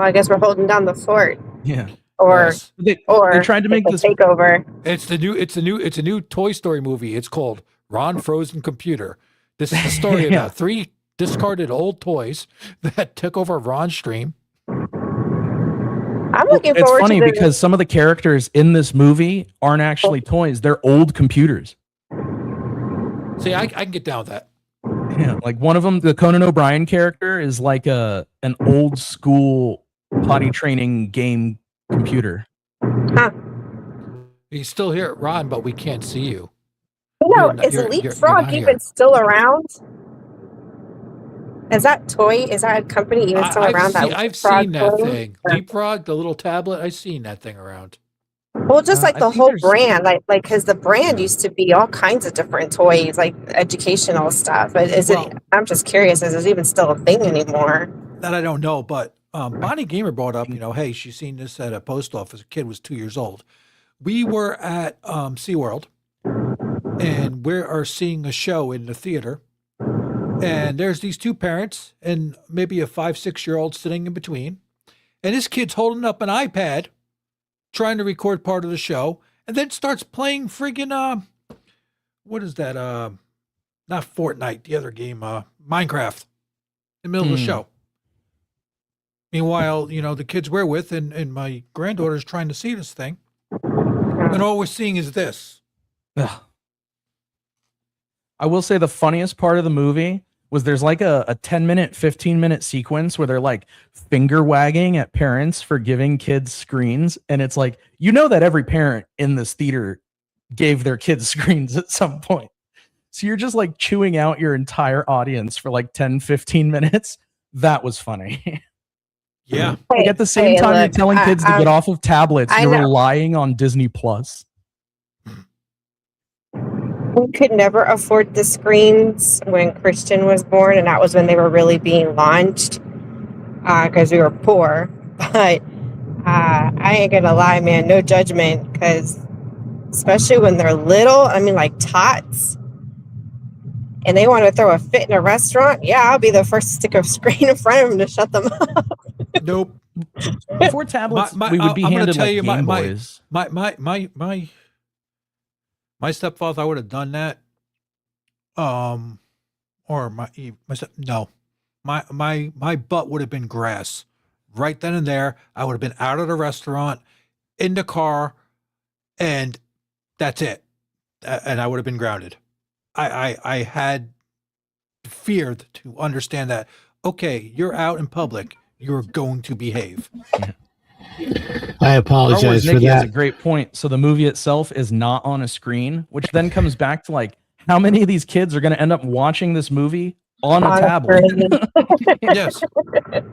I guess we're holding down the fort. Yeah. Or Yes. They tried to make this takeover. It's a new Toy Story movie. It's called Ron Frozen Computer. This is the story Yeah. about 3 discarded old toys that took over Ron's stream. I'm looking It's forward funny to the, because some of the characters in this movie aren't actually toys; they're old computers. See, I can get down with that. Yeah, like one of them, the Conan O'Brien character, is like an old school potty training game computer. He's still here, Ron, but we can't see you. is you're Leapfrog not even here. still around? Is that a company even still around? I've seen that thing. Leapfrog, the little tablet. I've seen that thing around. Well, just like I the think whole there's- brand, like because the brand used to be all kinds of different toys, like educational stuff. But I'm just curious, is it even still a thing anymore? That I don't know, but Bonnie Gamer brought up, hey, she's seen this at a post office. A kid was 2 years old. We were at SeaWorld, and we are seeing a show in the theater. And there's these 2 parents and maybe a 5-6-year-old sitting in between. And this kid's holding up an iPad, trying to record part of the show, and then starts playing friggin' what is that? Not Fortnite, the other game, Minecraft, in the middle of the show. Meanwhile, the kids we're with and my granddaughter's trying to see this thing. And all we're seeing is this. Ugh. I will say the funniest part of the movie was there's like a 10-minute, 15-minute sequence where they're like finger wagging at parents for giving kids screens. And it's like, that every parent in this theater gave their kids screens at some point. So you're just like chewing out your entire audience for like 10, 15 minutes. That was funny. Yeah. Like at the same time, you're telling kids to get off of tablets. You're relying on Disney Plus. We could never afford the screens when Christian was born, and that was when they were really being launched because we were poor. But I ain't gonna lie, man, no judgment, because especially when they're little, I mean, like tots, and they want to throw a fit in a restaurant, yeah, I'll be the first to stick a screen in front of them to shut them up. Nope. Before tablets, we would be handed like Game Boys. My stepfather, I would have done that. My butt would have been grass right then and there. I would have been out of the restaurant, in the car, and that's it. And I would have been grounded. I had feared to understand that. Okay, you're out in public. You're going to behave. I apologize for Nikki has that. a great point. So the movie itself is not on a screen, which then comes back to like how many of these kids are going to end up watching this movie on a tablet? Yes.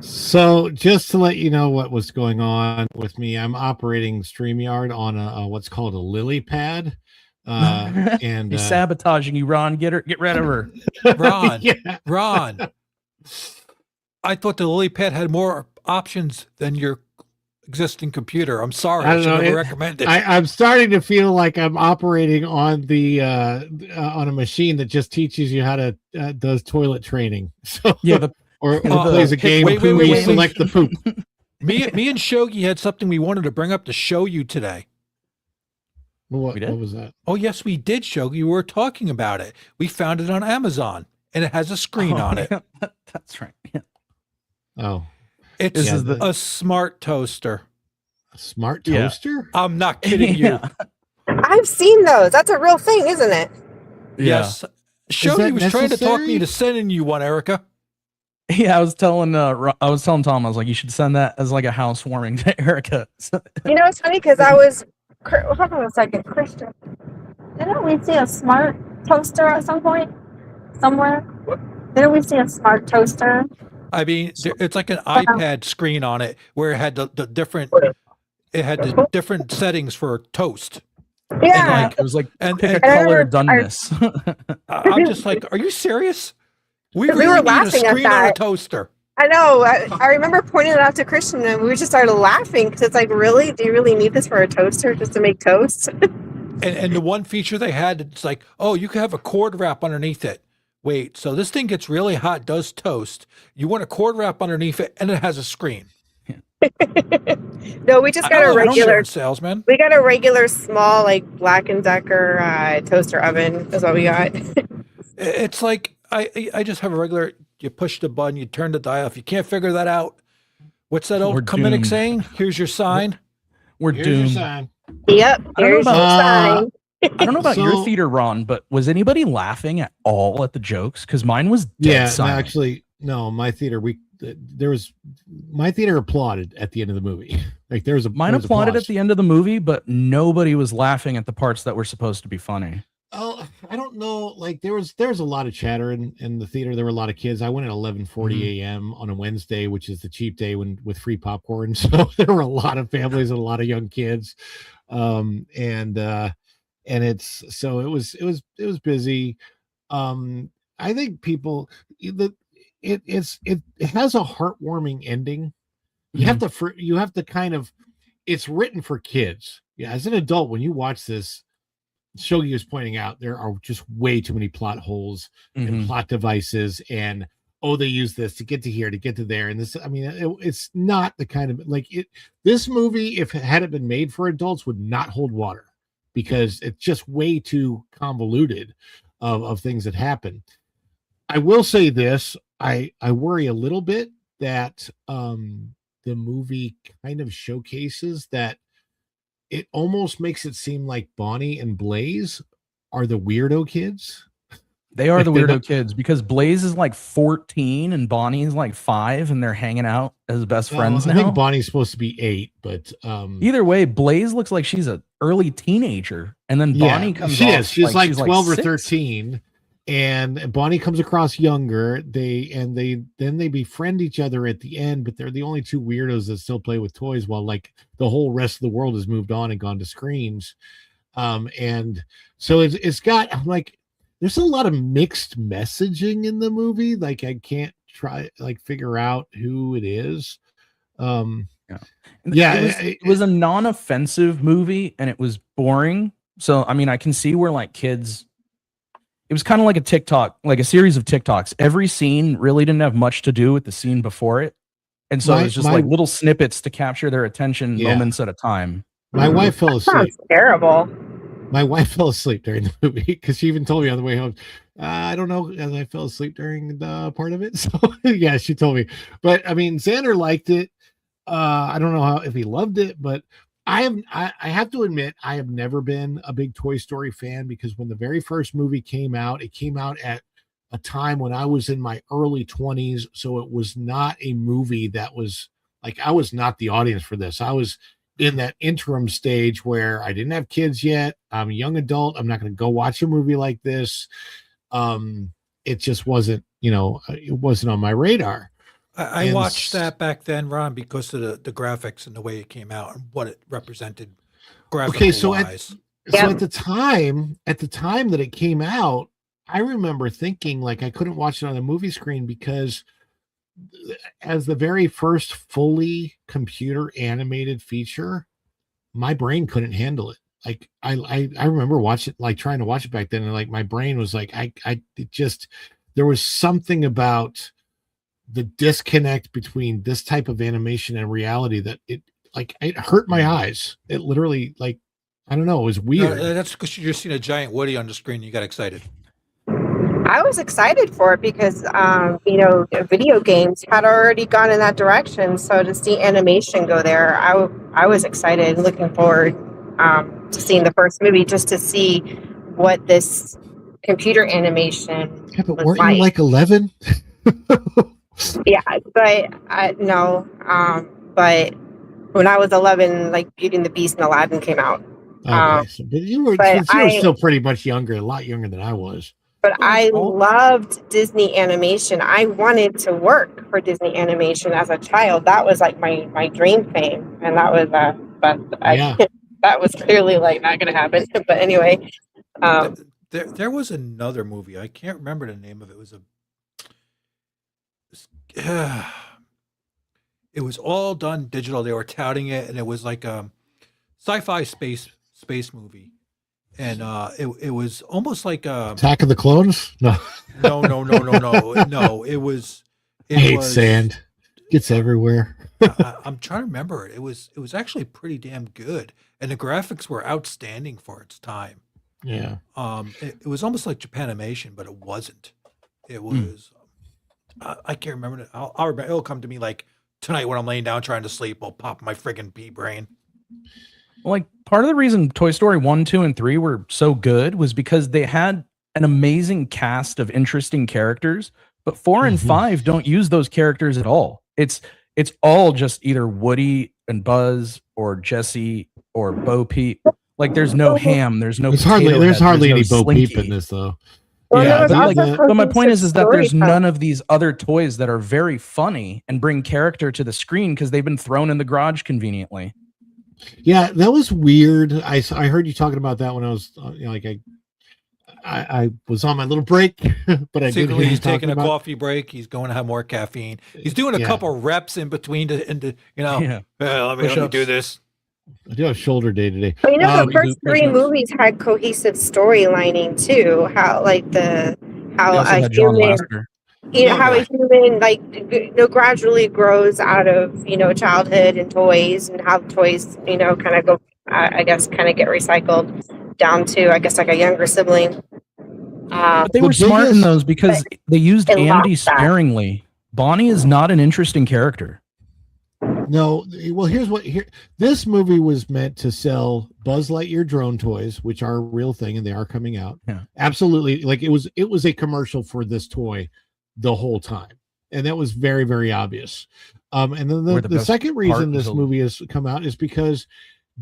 So just to let you know what was going on with me, I'm operating StreamYard on a what's called a lily pad. And He's sabotaging you, Ron. Get rid of her. Ron, Yeah. Ron. I thought the lily pad had more options than your existing computer. I'm sorry. I should never recommend it. I'm starting to feel like I'm operating on the on a machine that just teaches you how to does toilet training. So yeah, or plays a game where you select the poop. Me and Shogi had something we wanted to bring up to show you today. What was that? Oh yes, we did, Shogi. We were talking about it. We found it on Amazon, and it has a screen on it. That's right. Yeah. Oh, it's a smart toaster. A smart toaster? I'm not kidding you. I've seen those. That's a real thing, isn't it? Yes. Shogi was trying to talk me to sending you one, Erica. Yeah, I was telling Tom, I was like, you should send that as like a housewarming to Erica. It's funny because I was, hold on a second, Christian. Didn't we see a smart toaster at some point? Somewhere? Didn't we see a smart toaster? I mean, it's like an iPad screen on it where it had the different, different settings for toast. Yeah. It was like pick a color, done this. I'm just like, are you serious? We were really need a laughing at screen on a that. toaster. I know. I remember pointing it out to Christian, and we just started laughing because it's like, really? Do you really need this for a toaster just to make toast? And the one feature they had, it's like, oh, you can have a cord wrap underneath it. Wait, so this thing gets really hot, does toast. You want a cord wrap underneath it, and it has a screen. No, we just got a regular salesman. We got a regular small, like Black & Decker toaster oven. Is what we got. It's like I just have a regular. You push the button, you turn the dial. If you can't figure that out, what's that old comedic saying? Here's your sign. We're Here's doomed. your sign. Yep. Here's your sign. I don't know about your theater, Ron, but was anybody laughing at all at the jokes? Because mine was dead silent. Actually, no. My theater, my theater applauded at the end of the movie. Like mine applauded at the end of the movie, but nobody was laughing at the parts that were supposed to be funny. Oh, I don't know. Like there was a lot of chatter in the theater. There were a lot of kids. I went at 11:40 a.m. on a Wednesday, which is the cheap day with free popcorn. So there were a lot of families and a lot of young kids. And it was busy. I think people it has a heartwarming ending. You have to kind of, it's written for kids. Yeah, as an adult, when you watch this, Shogi is pointing out there are just way too many plot holes and plot devices, and they use this to get to here, to get to there, and this. I mean, it's not the kind of this movie, if it hadn't been made for adults, would not hold water because it's just way too convoluted of things that happen. I will say this: I worry a little bit that the movie kind of showcases that. It almost makes it seem like Bonnie and Blaze are the weirdo kids. They are the weirdo kids because Blaze is like 14 and Bonnie is like 5 and they're hanging out as best friends now. I think Bonnie's supposed to be 8, but either way, Blaze looks like she's an early teenager, and then Bonnie comes. She's like 12 or 13, and Bonnie comes across younger. They befriend each other at the end, but they're the only two weirdos that still play with toys while like the whole rest of the world has moved on and gone to screens. And so it's got like there's a lot of mixed messaging in the movie. Like I can't figure out who it is. It was a non-offensive movie and it was boring. So I mean, I can see where like kids. It was kind of like a TikTok, like a series of TikToks. Every scene really didn't have much to do with the scene before it. And so it was just like little snippets to capture their attention moments at a time. My wife fell asleep. Sounds terrible. My wife fell asleep during the movie because she even told me on the way home. I don't know, as I fell asleep during the part of it. So yeah, she told me. But I mean, Xander liked it. I don't know if he loved it, but I have to admit, I have never been a big Toy Story fan because when the very first movie came out, it came out at a time when I was in my early 20s. So it was not a movie that was like, I was not the audience for this. I was in that interim stage where I didn't have kids yet. I'm a young adult. I'm not going to go watch a movie like this. It just wasn't, it wasn't on my radar. I watched that back then, Ron, because of the graphics and the way it came out and what it represented graphically wise. So at the time that it came out, I remember thinking like I couldn't watch it on a movie screen because as the very first fully computer animated feature, my brain couldn't handle it. Like I remember trying to watch it back then, and like my brain was like there was something about the disconnect between this type of animation and reality that it hurt my eyes. It literally I don't know, it was weird. That's because you just seen a giant Woody on the screen and you got excited. I was excited for it because video games had already gone in that direction. So to see animation go there, I was excited and looking forward to seeing the first movie just to see what this computer animation but weren't you like 11? Yeah, but but when I was 11, like Beauty and the Beast and Aladdin came out. Okay, but you were still pretty much younger, a lot younger than I was. But I loved Disney animation. I wanted to work for Disney animation as a child. That was like my dream thing, and that was that was clearly like not going to happen. But anyway, there was another movie. I can't remember the name of it. It was it was all done digital. They were touting it, and it was like a sci-fi space movie, and it was almost like Attack of the Clones. No, no. It was. I hate sand. Gets everywhere. I'm trying to remember it. It was actually pretty damn good, and the graphics were outstanding for its time. Yeah. It was almost like Japanimation, but it wasn't. It was. I can't remember it. I'll remember. It'll come to me like tonight when I'm laying down trying to sleep. I'll pop my friggin' pea brain. Like part of the reason Toy Story 1, 2, and 3 were so good was because they had an amazing cast of interesting characters, but 4 and 5 don't use those characters at all. It's all just either Woody and Buzz or Jesse or Bo Peep. Like there's no Ham, there's no there's hardly any Bo Slinky. Peep in this though. Well, Yeah, there was but, also but my point is that there's storytelling. none of these other toys that are very funny and bring character to the screen because they've been thrown in the garage conveniently. Yeah, that was weird. I heard you talking about that when I was I was on my little break, but I did Secretly, hear you he's taking talking a about. coffee break. He's going to have more caffeine. He's doing a Yeah. couple reps in between let me Push-ups. do this. I do have shoulder day today. But you know, the first do three push-ups. movies had cohesive storylining too. How like They how also a had John human, Lasseter. how a human gradually grows out of childhood and toys, and how toys kind of go, I guess, kind of get recycled down to like a younger sibling. But they The were smart in biggest- those because they used It Andy lost that. sparingly. Bonnie is not an interesting character. No, well, this movie was meant to sell Buzz Lightyear drone toys, which are a real thing and they are coming out. Yeah. Absolutely. Like it was a commercial for this toy the whole time. And that was very, very obvious. And then Where the best second part reason is this movie has come out is because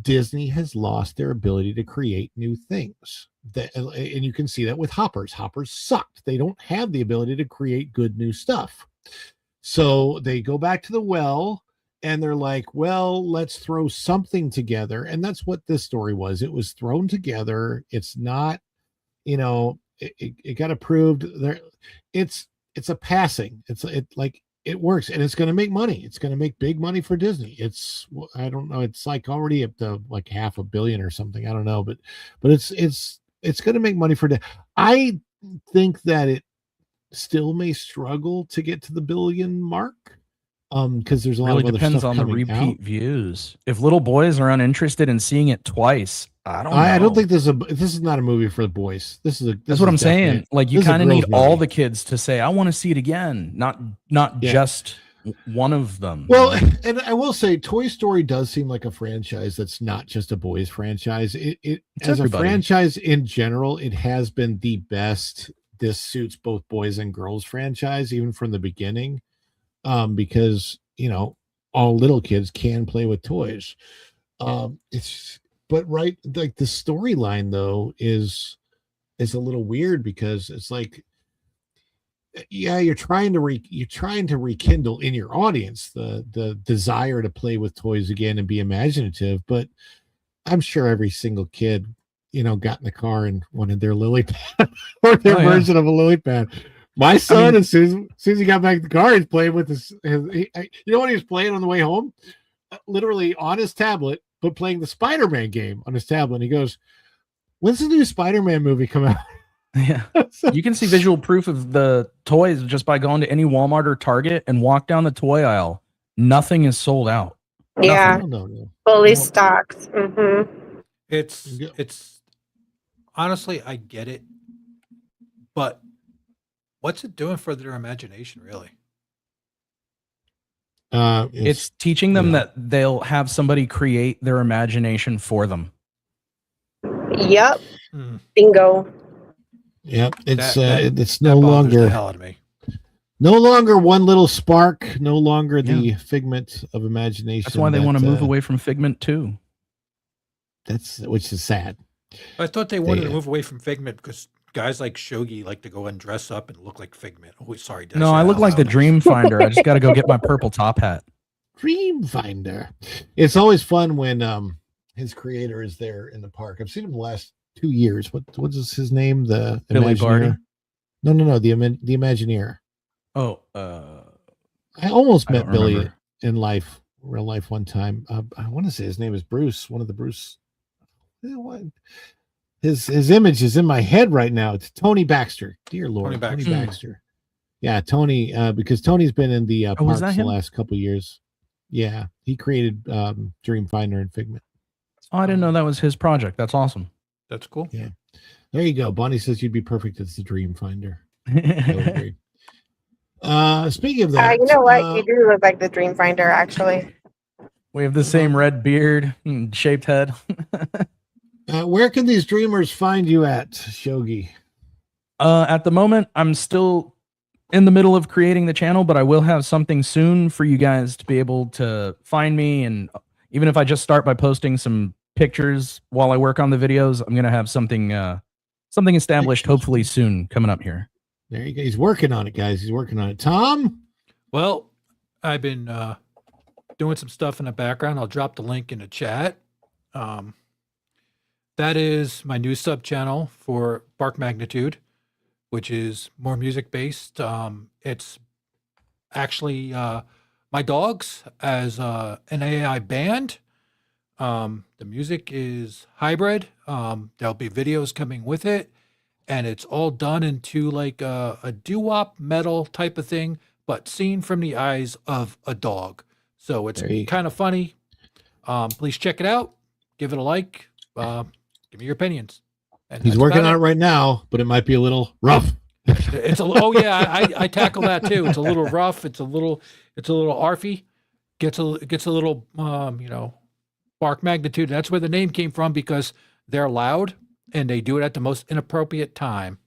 Disney has lost their ability to create new things. And you can see that with Hoppers. Hoppers sucked. They don't have the ability to create good new stuff. So they go back to the well and they're like, well, let's throw something together. And that's what this story was. It was thrown together. It's not, it got approved there. It's a passing. It works and it's going to make money. It's going to make big money for Disney. I don't know. It's like already up to like $500 million or something. I don't know, but it's going to make money for I think that it still may struggle to get to the billion mark. Because there's a lot Really of other depends stuff on the coming repeat out. views. If little boys are uninterested in seeing it twice, I don't know. I don't think this is not a movie for the boys. That's what I'm saying. Like you kind of need all all the kids to say, "I want to see it again," not Yeah. just one of them. Well, and I will say, Toy Story does seem like a franchise that's not just a boys franchise. It It's as everybody. a franchise in general, it has been the best. This suits both boys and girls franchise, even from the beginning, because all little kids can play with toys. But right, like the storyline though is a little weird because it's like, yeah, you're trying to rekindle in your audience the desire to play with toys again and be imaginative, but I'm sure every single kid got in the car and wanted their lily pad or their version of a lily pad. My son, as soon as he got back in the car, he's playing with what he was playing on the way home? Literally on his tablet, but playing the Spider-Man game on his tablet. And he goes, "When's the new Spider-Man movie come out?" Yeah, you can see visual proof of the toys just by going to any Walmart or Target and walk down the toy aisle. Nothing is sold out. Yeah, No. fully stocked. Mm-hmm. It's honestly, I get it, but what's it doing for their imagination, really? It's teaching them that they'll have somebody create their imagination for them. Yep. Bingo. Yep. It's That it's no bothers the longer hell out of me. no longer one little spark, no longer the figment of imagination. That's why they want to move away from Figment too. Which is sad. I thought they wanted to move away from Figment because guys like Shogi like to go and dress up and look like Figment. Oh, sorry. did I No, say I that look out like the loud? Dream Finder. I just got to go get my purple top hat. Dream Finder. It's always fun when his creator is there in the park. I've seen him the last 2 years. What is his name? The Billy Imagineer? Barty? No. The Imagineer. Oh, I almost I met don't Billy remember. in life, real life, one time. I want to say his name is Bruce. One of the Bruce. His image is in my head right now. It's Tony Baxter. Dear Lord, Tony Baxter. Yeah, Tony. Because Tony's been in the parks the last couple of years. Yeah, he created Dreamfinder and Figment. Oh, I didn't know that was his project. That's awesome. That's cool. Yeah, there you go. Bonnie says you'd be perfect as the Dreamfinder. I would agree. Speaking of that, you know what? You do look like the Dreamfinder, actually. We have the same red beard, shaped head. Where can these dreamers find you at, Shogi? At the moment, I'm still in the middle of creating the channel, but I will have something soon for you guys to be able to find me. And even if I just start by posting some pictures while I work on the videos, I'm gonna have something established hopefully soon coming up here. There you go. He's working on it, guys. He's working on it. Tom? Well, I've been doing some stuff in the background. I'll drop the link in the chat. That is my new sub channel for Bark Magnitude, which is more music based. It's actually my dogs as an AI band. The music is hybrid. There'll be videos coming with it, and it's all done into like a doo-wop metal type of thing, but seen from the eyes of a dog. So it's kind of funny. Please check it out. Give it a like. Give me your opinions. And he's working on it right now, but it might be a little rough. It's I tackle that too. It's a little rough. It's a little arfy. Gets a little Bark Magnitude. That's where the name came from, because they're loud and they do it at the most inappropriate time.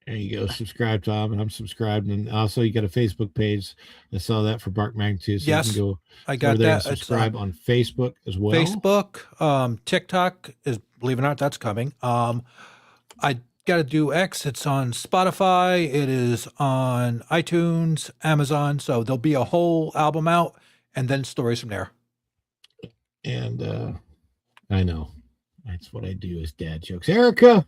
There you go. Subscribe, Tom, and I'm subscribed. And also, you got a Facebook page. I saw that for Bark Magnitude. So yes, you can go I got there that. And subscribe on Facebook as well. Facebook, TikTok is, believe it or not, that's coming. I got to do X. It's on Spotify. It is on iTunes, Amazon. So there'll be a whole album out, and then stories from there. And I know that's what I do is dad jokes. Erica.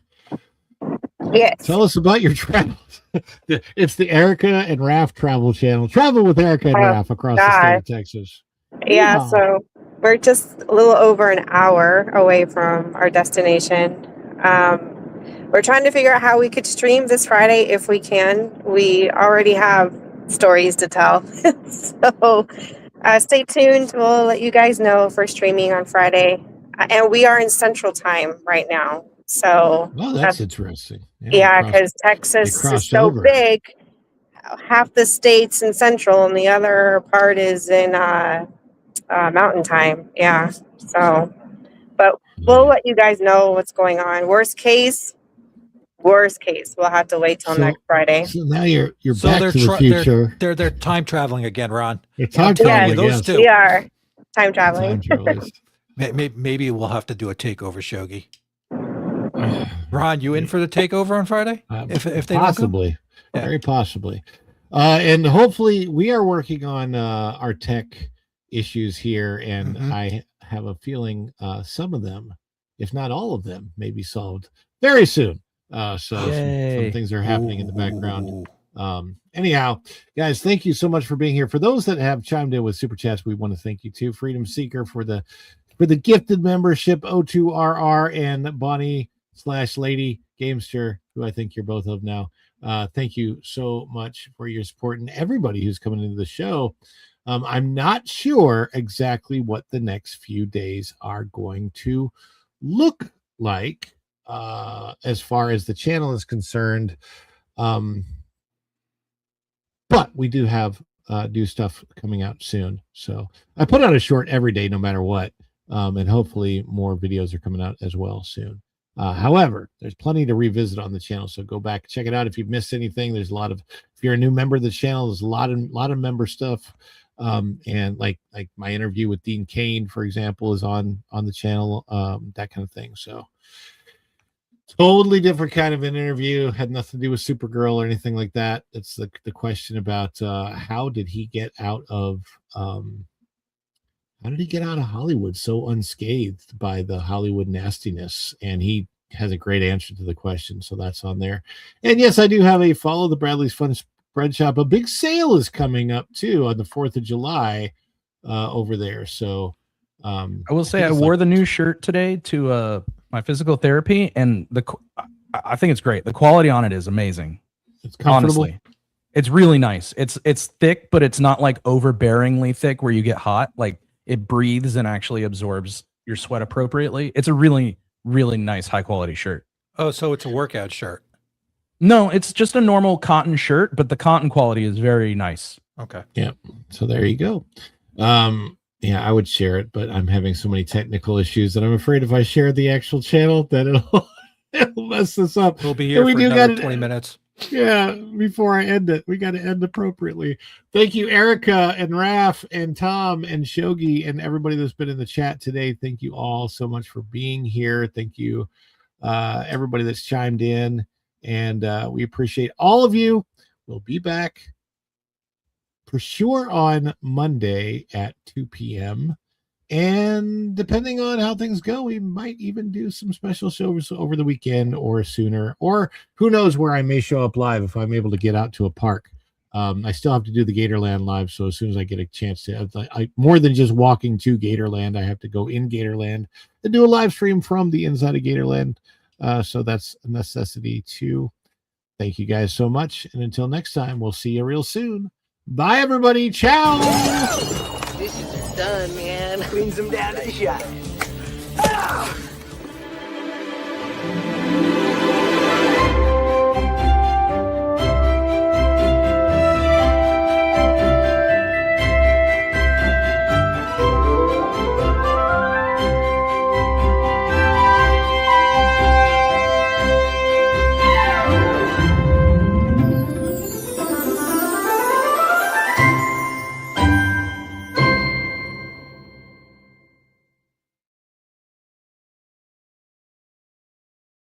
Yes. Tell us about your travels. It's the Erica and Raph travel channel. Travel with Erica and Raph across the state of Texas. Yeah, so we're just a little over an hour away from our destination. We're trying to figure out how we could stream this Friday if we can. We already have stories to tell. So stay tuned. We'll let you guys know if we're streaming on Friday. And we are in Central Time right now. So that's interesting. Yeah, because Texas is so big. Half the state's in Central and the other part is in Mountain Time. Yeah. So, but we'll let you guys know what's going on. Worst case, we'll have to wait till next Friday. So now you're back to the future. They're time traveling again, Ron. You're time traveling. Those two. We are time traveling. Maybe we'll have to do a takeover, Shogi. Ron, you in for the takeover on Friday? If they possibly, very possibly, and hopefully we are working on our tech issues here, and I have a feeling some of them, if not all of them, may be solved very soon. So some things are happening in the background. Anyhow, guys, thank you so much for being here. For those that have chimed in with super chats, we want to thank you too. Freedom Seeker for the gifted membership, O2RR, and Bonnie/Lady Gamester, who I think you're both of now. Thank you so much for your support, and everybody who's coming into the show. I'm not sure exactly what the next few days are going to look like as far as the channel is concerned. But we do have new stuff coming out soon. So I put out a short every day, no matter what. And hopefully more videos are coming out as well soon. However, there's plenty to revisit on the channel, so go back, check it out. If you've missed anything, there's a lot of, if you're a new member of the channel, there's a lot of member stuff. And like my interview with Dean Cain, for example, is on the channel, that kind of thing. So totally different kind of an interview, had nothing to do with Supergirl or anything like that. It's the question about how did he get out of Hollywood so unscathed by the Hollywood nastiness? And he has a great answer to the question, so that's on there. And yes, I do have a Follow the Bradley's Fun Spread Shop. A big sale is coming up too on the 4th of July. over there. So I will say I wore the new shirt today to my physical therapy, and I think it's great. The quality on it is amazing. It's comfortable. Honestly, it's really nice. It's thick, but it's not like overbearingly thick where you get hot. Like it breathes and actually absorbs your sweat appropriately. It's a really, really nice, high quality shirt. Oh, so it's a workout shirt? No, it's just a normal cotton shirt, but the cotton quality is very nice. Okay. Yeah. So there you go. Yeah, I would share it, but I'm having so many technical issues that I'm afraid if I share the actual channel, that it'll mess this up. We'll be here for another 20 minutes. Yeah, before I end it, we got to end appropriately. Thank you, Erica and Raph and Tom and Shogi and everybody that's been in the chat today. Thank you all so much for being here. Thank you, everybody that's chimed in, and we appreciate all of you. We'll be back for sure on Monday at 2 p.m. And depending on how things go, we might even do some special shows over the weekend or sooner, or who knows where I may show up live if I'm able to get out to a park. I still have to do the Gatorland live, so as soon as I get a chance to, more than just walking to Gatorland, I have to go in Gatorland and do a live stream from the inside of Gatorland. So that's a necessity too. Thank you guys so much, and until next time, we'll see you real soon. Bye, everybody. Ciao. Dishes are done, man. Cleans them down to the shot.